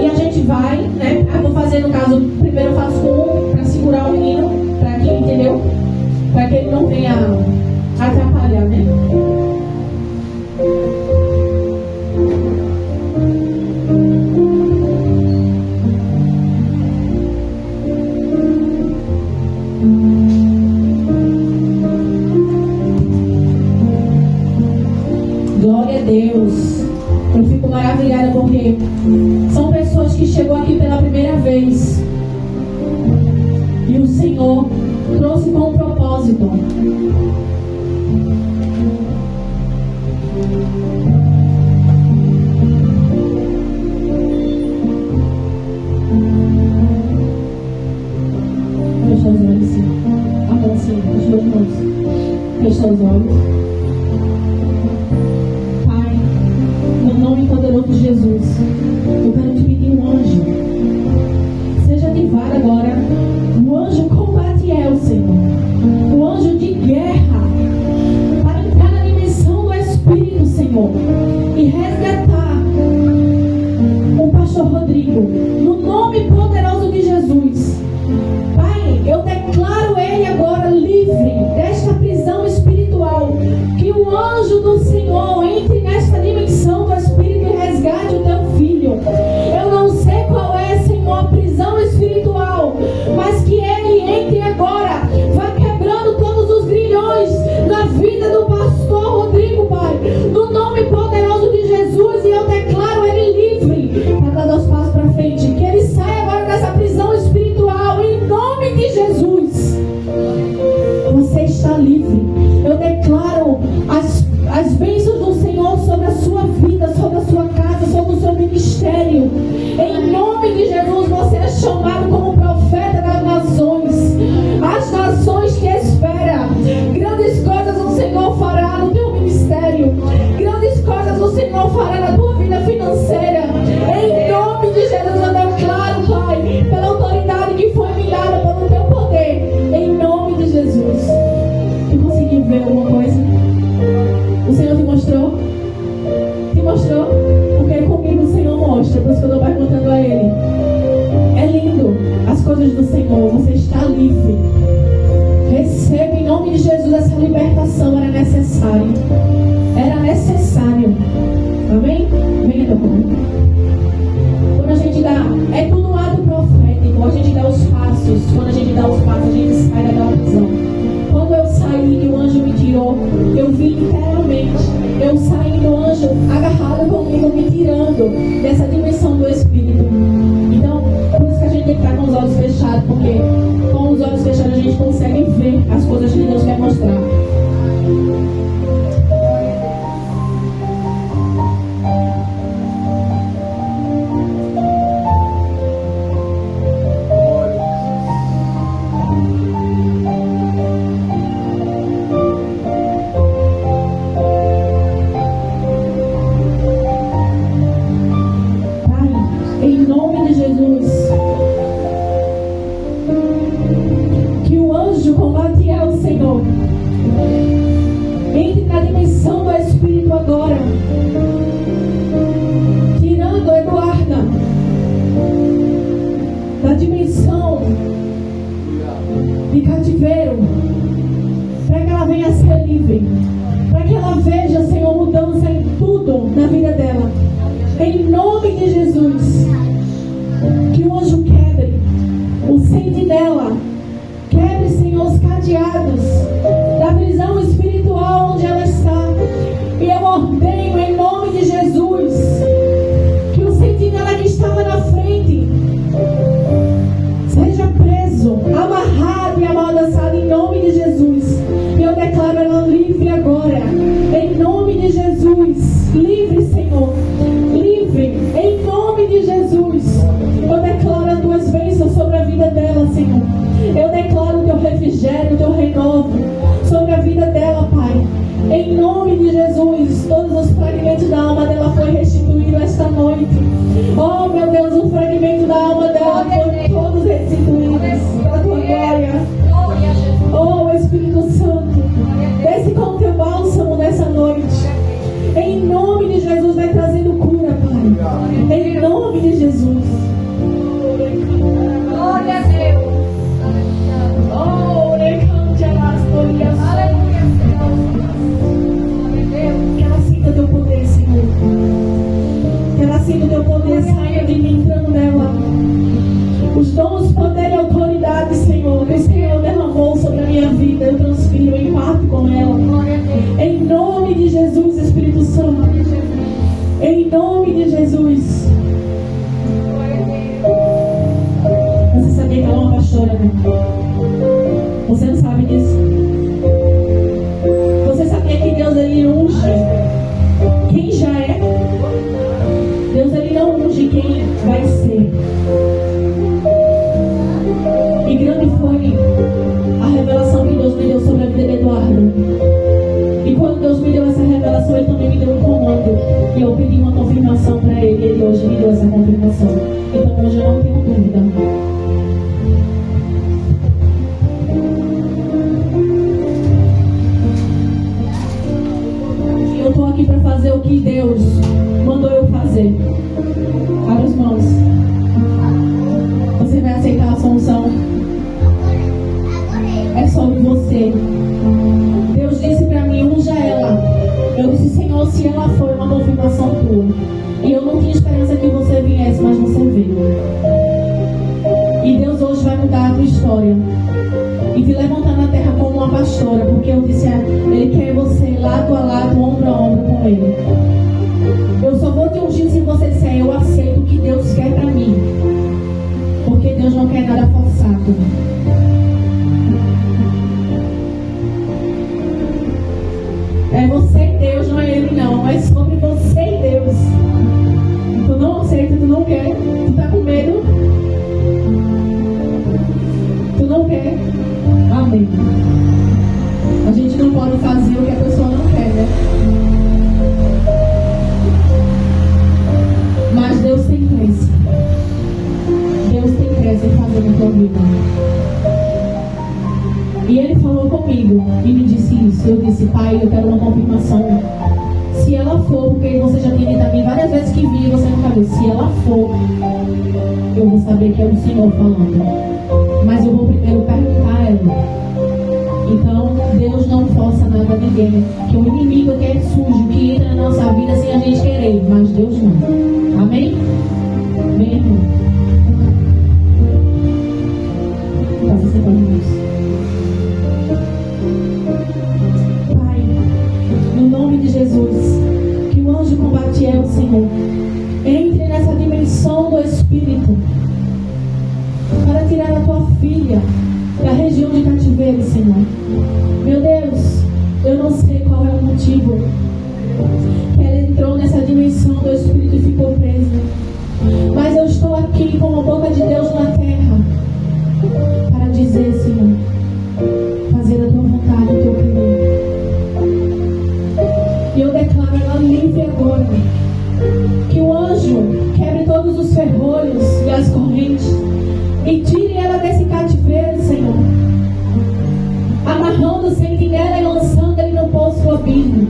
E a gente vai, né? Eu vou fazer, no caso, primeiro eu faço com um para segurar o menino, para que, entendeu? Para que ele não venha atrapalhar, né? Glória a Deus. Eu fico maravilhada porque são pessoas que chegou aqui pela primeira vez e o Senhor trouxe com um propósito. seus olhos. Pai, no nome poderoso de Jesus, eu quero te pedir um anjo. Seja ativado agora o anjo combatiel, Senhor. O anjo de guerra para entrar na dimensão do Espírito, Senhor, e resgatar o pastor Rodrigo. No nome poderoso de Jesus. Pai, eu declaro ele agora livre desta prisão espiritual. Que o anjo do Senhor entre nesta dimensão do Espírito e resgate o teu filho. Eu não sei qual é, Senhor, a prisão espiritual, mas que ele entre agora, vai quebrando todos os grilhões na vida do pastor Rodrigo, Pai. No nome poderoso de Jesus, e eu declaro ele livre para dar 2 passos para frente. Que ele saia agora dessa prisão espiritual, em nome de Jesus. Você está livre. Eu declaro as bênçãos do Senhor sobre a sua vida, sobre a sua casa, sobre o seu ministério. Em nome de Jesus, você é chamado como profeta das nações. As nações te esperam. Grandes coisas o Senhor fará no teu ministério. Grandes coisas o Senhor fará na tua vida financeira. Em nome de Jesus, eu declaro, Pai, pela autoridade que foi me dada, pelo teu poder. Em nome de Jesus. Tu conseguiu ver alguma coisa? O Senhor te mostrou? Te mostrou? Porque comigo o Senhor mostra. Por isso que eu estou perguntando a Ele. É lindo as coisas do Senhor. Você está livre. Receba em nome de Jesus essa libertação. Era necessário. Era necessário. Amém? Venha, teu povo. Quando a gente dá, é tudo um ato profético. A gente dá os passos. Quando a gente dá os passos, a gente sai daquela prisão. Quando eu saí e o anjo me tirou, eu vi literalmente, eu saí do anjo agarrado comigo, me tirando dessa dimensão do Espírito. Então, por isso que a gente tem que estar com os olhos fechados, porque com os olhos fechados a gente consegue ver as coisas que Deus quer mostrar. Você não sabe disso? Você sabia que Deus ele unge quem já é? Deus ele não unge quem vai ser. E grande foi a revelação que Deus me deu sobre a vida de Eduardo. hoje, eu não tenho dúvida. E eu estou aqui para fazer o que Deus mandou eu fazer. Abra as mãos. Você vai aceitar a solução? É sobre você. Deus disse para mim, unja ela. Eu disse, Senhor, se ela for uma confirmação tua. E eu não tinha esperança que você viesse, mas você veio. E Deus hoje vai mudar a tua história e te levantar na terra como uma pastora, porque eu disse, Ele quer você lado a lado, ombro a ombro com Ele. Eu só vou te ungir se você disser, eu aceito o que Deus quer para mim, porque Deus não quer nada forçado. É você e Deus, não é Ele não. É sobre você e Deus. Tu não aceita, tu não quer. Tu tá com medo. Tu não quer. Amém. A gente não pode fazer o que a pessoa não quer, né? Mas Deus tem pressa. Deus tem pressa em fazer na tua vida. E Ele falou comigo e me disse isso. Eu disse, Pai, eu quero uma confirmação. Se ela for, porque você já tinha dito a mim várias vezes que vi e você nunca viu. Se ela for, eu vou saber que é o Senhor falando. Mas eu vou primeiro perguntar a ela. Então, Deus não força nada a ninguém. Que o inimigo é que é sujo, que entra na nossa vida sem a gente querer. Mas Deus não. Amém? Amém, irmão? Faça essa pergunta. No nome de Jesus, que o anjo combatiel, Senhor, entre nessa dimensão do Espírito para tirar a tua filha da região de cativeiro, Senhor. Meu Deus, eu não sei qual é o motivo que ela entrou nessa dimensão do Espírito e ficou presa, mas eu estou aqui com a boca de Deus na terra para dizer, Senhor, fazer a tua vontade, o teu querer. E eu declaro ela livre agora. Que o anjo quebre todos os ferrolhos e as correntes e tire ela desse cativeiro, Senhor. Amarrando o sentinela e lançando ele no poço do abismo.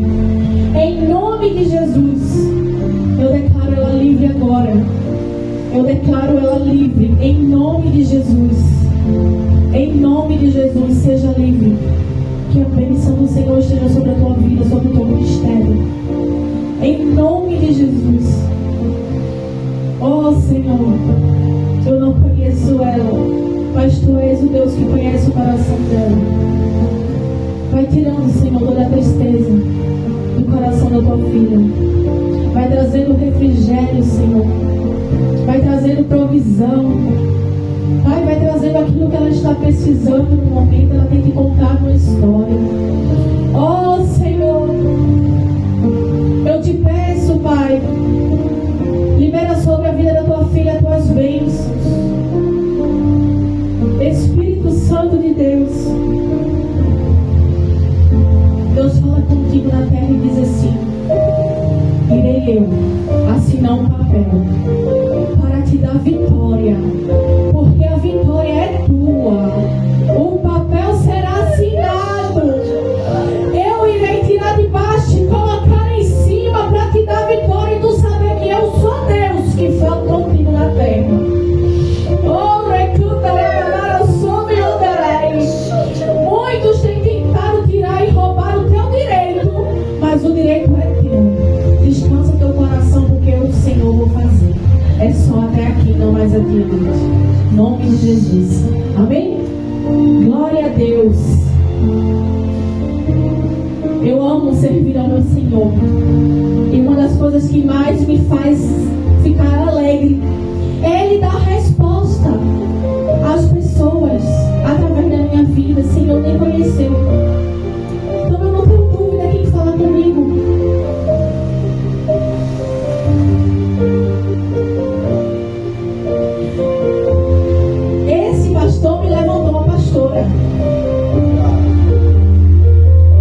Em nome de Jesus, eu declaro ela livre agora. Eu declaro ela livre. Em nome de Jesus. Em nome de Jesus, seja livre. Que a bênção do Senhor esteja sobre a tua vida, sobre o teu ministério. Em nome de Jesus. Oh Senhor, eu não conheço ela, mas Tu és o Deus que conhece o coração dela. Vai tirando, Senhor, toda a tristeza do coração da tua filha. Vai trazendo refrigério, Senhor. Vai trazendo provisão. Pai, vai trazendo aquilo que ela está precisando no momento. Ela tem que contar uma história. Oh Senhor, eu te peço, Pai, libera sobre a vida da tua filha as tuas bênçãos. Espírito Santo de Deus, Deus fala contigo na terra e diz assim: irei eu assinar um papel para te dar vitória, porque a vitória é tua. O papel será assinado. Eu irei tirar de baixo e colocar em cima para te dar vitória e tu saber que eu sou Deus que falo contigo na terra. Oh, recuta, levantar o som e o dereis. Muitos têm tentado tirar e roubar o teu direito, mas o direito é teu. Descansa teu coração, porque eu, Senhor, vou fazer. É só até aqui, não mais adiante. Em nome de Jesus. Amém? Glória a Deus. Eu amo servir ao meu Senhor. E uma das coisas que mais me faz ficar alegre é Ele dar resposta às pessoas através da minha vida, sem eu nem conhecer. Então eu não tenho dúvida quem fala comigo. Esse pastor me levantou uma pastora.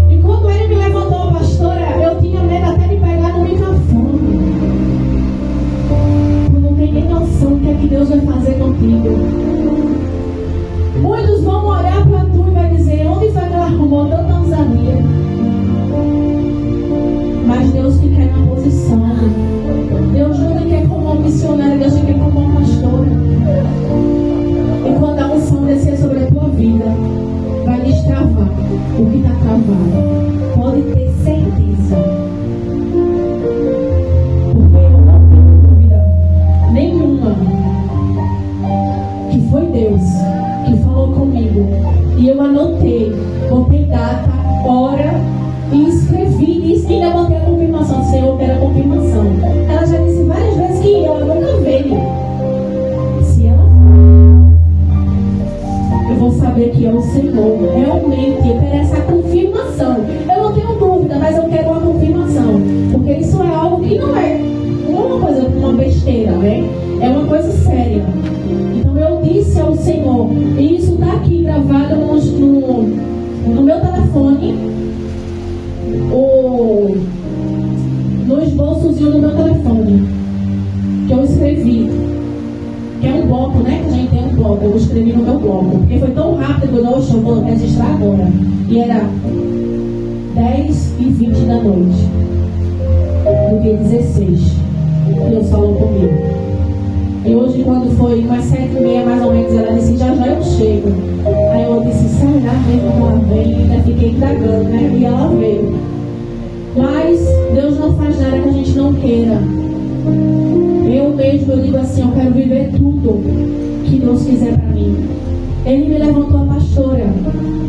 E quando ele me levantou uma pastora, eu tinha medo até de pegar no microfone. Eu não tenho nem noção do que é que Deus vai fazer contigo. Muitos vão olhar para tu e vai dizer: onde foi que ela arrumou tanta ousadia? Mas Deus te quer na posição. Deus não te quer como uma missionária, Deus te quer como uma pastora. E quando a unção descer sobre a tua vida, vai destravar o que está travado. Pode ter certeza. Porque eu não tenho dúvida nenhuma que foi Deus que falou comigo. E eu anotei, botei data, hora e escrevi. E ainda botei a confirmação. Senhor, eu quero a confirmação. Ela já disse várias vezes que ela nunca veio. Se ela for, eu vou saber que é o Senhor. Realmente, eu quero essa confirmação. Eu não tenho dúvida, mas eu quero uma confirmação. Porque isso é algo que não é uma coisa, uma besteira, né? É uma coisa séria. Então eu disse ao Senhor, e isso está aqui gravado no meu telefone, no esboçozinho do meu telefone, que eu escrevi, que é um bloco, né? Que a gente tem um bloco, eu escrevi no meu bloco, porque foi tão rápido que eu vou registrar agora. E era 10h20 da noite, no dia 16, Deus falou comigo. E hoje, quando foi umas 7h30 mais ou menos, ela disse: já já eu chego. Aí eu disse: será mesmo que ela vem? E ainda fiquei indagando, né? E ela veio. Mas Deus não faz nada que a gente não queira. Eu mesmo, eu digo assim: eu quero viver tudo que Deus quiser para mim. Ele me levantou a pastora.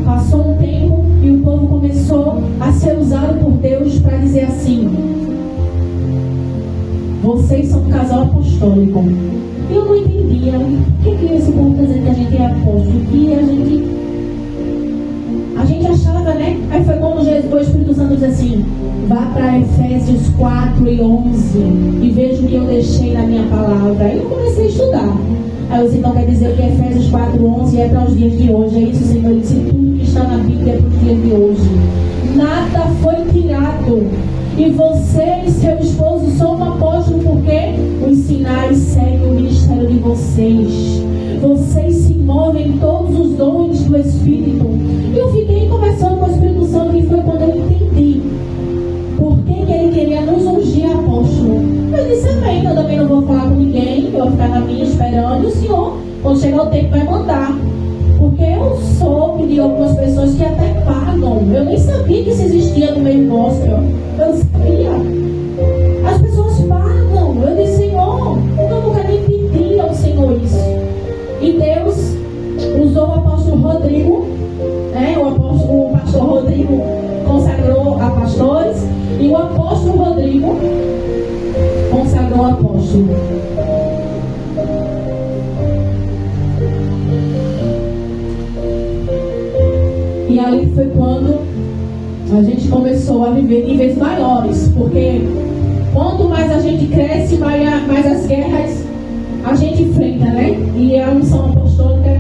Passou um tempo e o povo começou a ser usado por Deus para dizer assim: vocês são um casal apostólico. E eu não entendia o que esse povo está dizendo que a gente é apóstolo. Que a gente achava, né? Aí foi como o Espírito Santo diz assim: vá para Efésios 4:11 e veja o que eu deixei na minha palavra. Aí eu comecei a estudar. Aí eu disse: então quer dizer que Efésios 4:11 é para os dias de hoje. É isso, Senhor. Ele disse: tudo que está na Bíblia é para os dias de hoje. Nada foi tirado. E você e seu esposo são um apóstolo, porque os sinais seguem o ministério de vocês. Vocês se movem em todos os dons do Espírito. E eu fiquei conversando com o Espírito Santo, e foi quando eu entendi por que ele queria nos ungir apóstolo. Eu disse: amém, eu também não vou falar com ninguém, eu vou ficar na minha esperando. E o Senhor, quando chegar o tempo, vai mandar. Porque eu soube de algumas pessoas que até pagam. Eu nem sabia que isso existia no meio gospel. Eu sabia. As pessoas pagam. Eu disse: Senhor, eu nunca nem pedi ao Senhor isso. E Deus usou o apóstolo Rodrigo, né? O pastor Rodrigo consagrou a pastores, e o apóstolo Rodrigo consagrou a apóstolo. E aí foi quando a gente começou a viver níveis maiores, porque quanto mais a gente cresce, mais as guerras a gente enfrenta, né? E a unção apostólica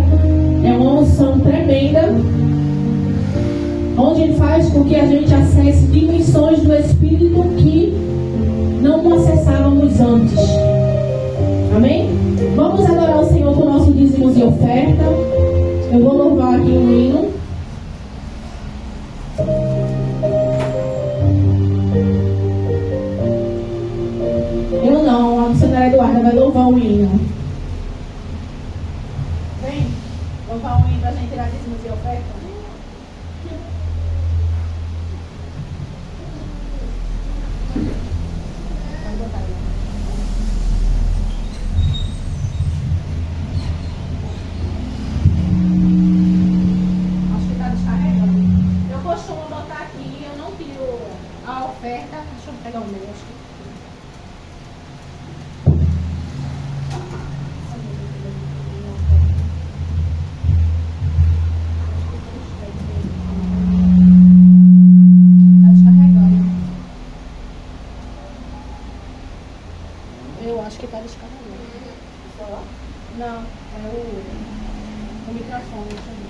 é uma unção tremenda, onde faz com que a gente acesse dimensões do Espírito que não acessávamos antes. Amém? Vamos adorar o Senhor com nossos dízimos e oferta. Eu vou louvar aqui um hino. Eu não, a missionária Eduarda vai louvar o hino. Vem, louvar o hino pra gente tirar dízimos e oferta.
Acho que tá descarregando.
Não, é o microfone também.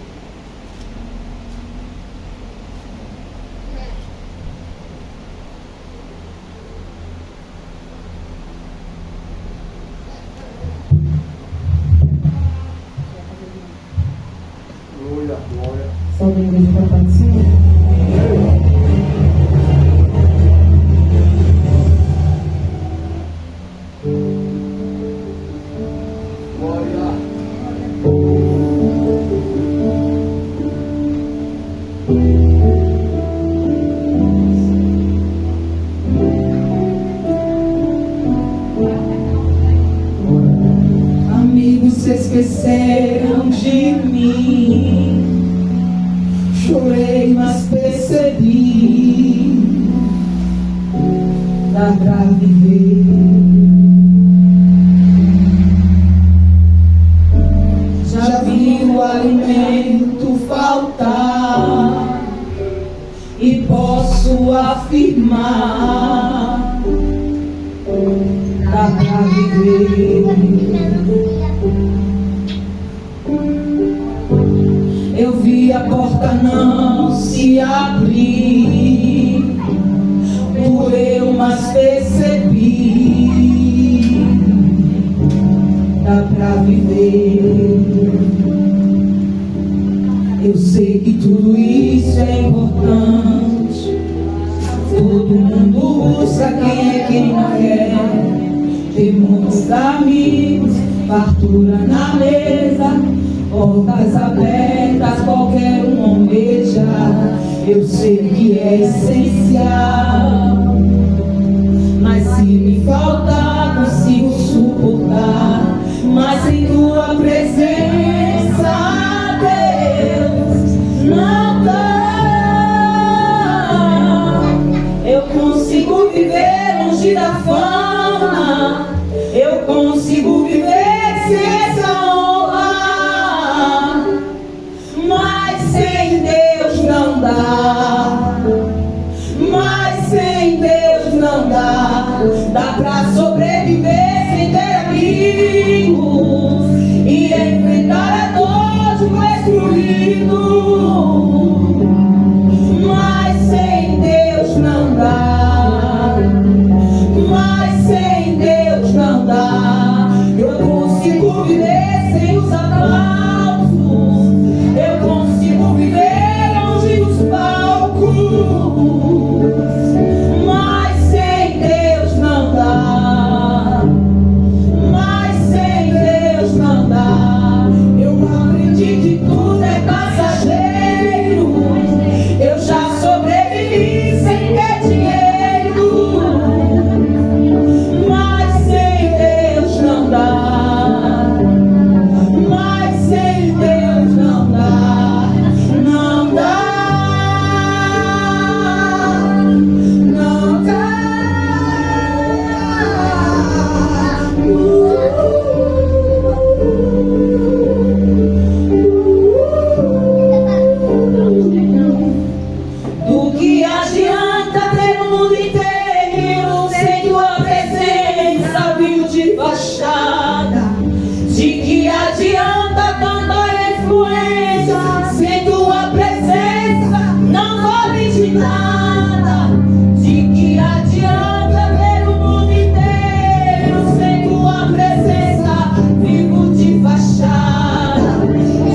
pessoal da igreja para participar.
Amigos se esqueceram de mim. Chorei, mas percebi. Dá pra viver. Já vi o alimento faltar e posso afirmar. Dá pra viver. Eu vi a porta não se abrir, doeu, mas percebi. Dá pra viver. Eu sei que tudo isso é importante. Todo mundo busca quem não quer. Ter muitos amigos, fartura na mesa, portas abertas, qualquer um almeja. Eu sei que é essencial, mas se me faltar, consigo suportar. Mas em tua presença, Deus, não dá. Eu consigo viver longe da fama. Eu consigo viver sem essa honra, mas sem Deus não dá. Mas sem Deus não dá. Dá pra sobreviver sem ter amigos e enfrentar a dor de um excluído, mas sem Deus não dá. Mas sem Deus não dá. Eu consigo viver sem os aplausos. Eu consigo viver longe dos palcos, mas sem Deus não dá. Mas sem Deus não dá. Eu aprendi que tudo é passageiro. Eu já sobrevivi sem ter dinheiro. Do que adianta ter o mundo inteiro sem tua presença, vivo de fachada? De que adianta tanta influência sem tua presença? Não vale de nada. De que adianta ter o mundo inteiro sem tua presença, vivo de fachada?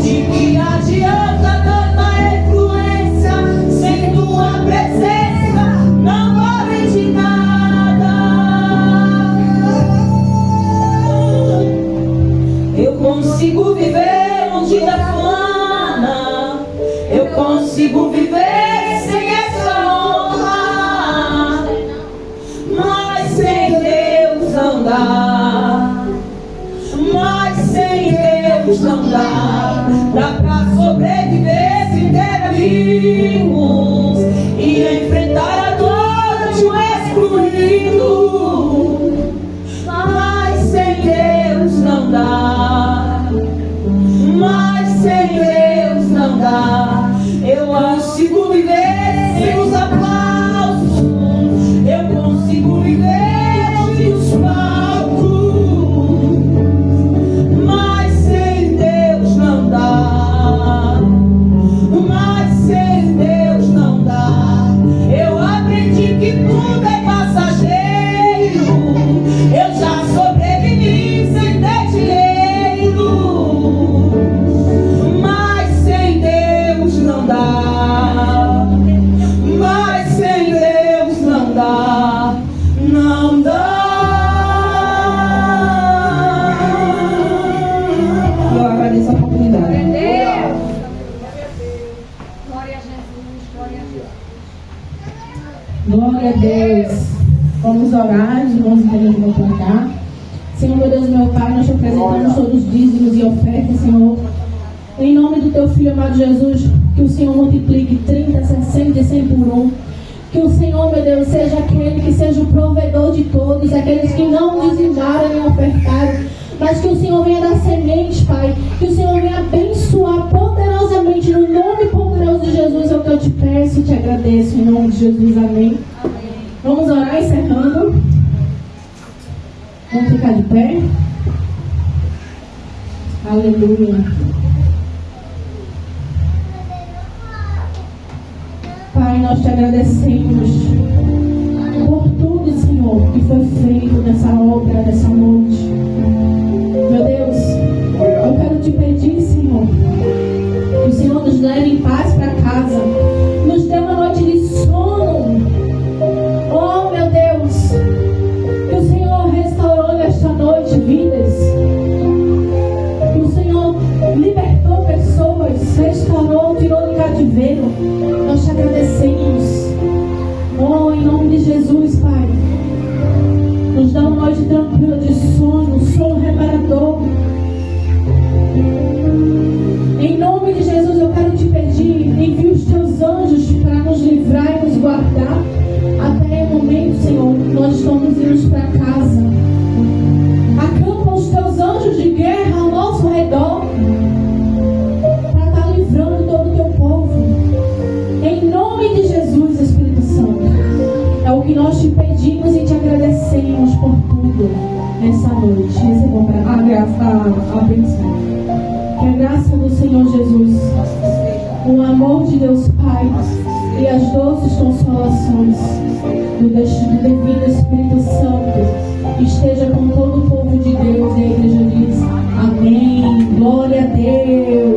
De que adianta tanta influência sem tua presença? Não vale de nada. Eu consigo viver longe da fama. Eu consigo viver sem essa honra, mas sem Deus não dá. Mas sem Deus não dá. Dá pra sobreviver sem ter amigos e enfrentar a dor de um excluído, mas sem Deus não dá. Mas sem Deus não dá. Eu consigo viver sem os aplausos. Eu consigo viver longe dos palcos, mas sem Deus não dá. Mas sem Deus
Glória a Deus. Vamos orar, os irmãos entendem que vão cantar. Senhor, meu Deus, meu Pai, nós te apresentamos todos os dízimos e ofertas, Senhor. Em nome do teu Filho amado Jesus, que o Senhor multiplique 30, 60 e 100 por um. Que o Senhor, meu Deus, seja aquele que seja o provedor de todos, aqueles que não dizimaram nem ofertaram, mas que o Senhor venha dar sementes, Pai. Que o Senhor venha abençoar poderosamente no nome poderoso de Jesus. É o que eu te peço e te agradeço em nome de Jesus. Amém. Vamos orar encerrando. Vamos ficar de pé. Aleluia. Pai, nós te agradecemos por tudo, Senhor, que foi feito nessa obra, nessa noite. Meu Deus, eu quero te pedir, Senhor, que o Senhor nos leve em paz para casa. Nos dê uma noite de sono. Oh, meu Deus, que o Senhor restaurou nesta noite vidas. Que o Senhor libertou pessoas, restaurou, tirou do cativeiro. Nós te agradecemos. Oh, em nome de Jesus, Pai. Nos dá uma noite tranquila de sono, sono reparador. Em nome de Jesus, eu quero te pedir, envia os teus anjos para nos livrar e nos guardar. Até o momento, Senhor, nós estamos indo para casa. Acampa os teus anjos de guerra ao nosso redor, para estar livrando todo o teu povo. Em nome de Jesus, Espírito Santo. É o que nós te pedimos e te agradecemos por tudo nessa noite. Recebam a bênção. Que a graça do Senhor Jesus, o amor de Deus Pai e as doces consolações do divino Espírito Santo esteja com todo o povo de Deus. E a igreja diz amém. Glória a Deus.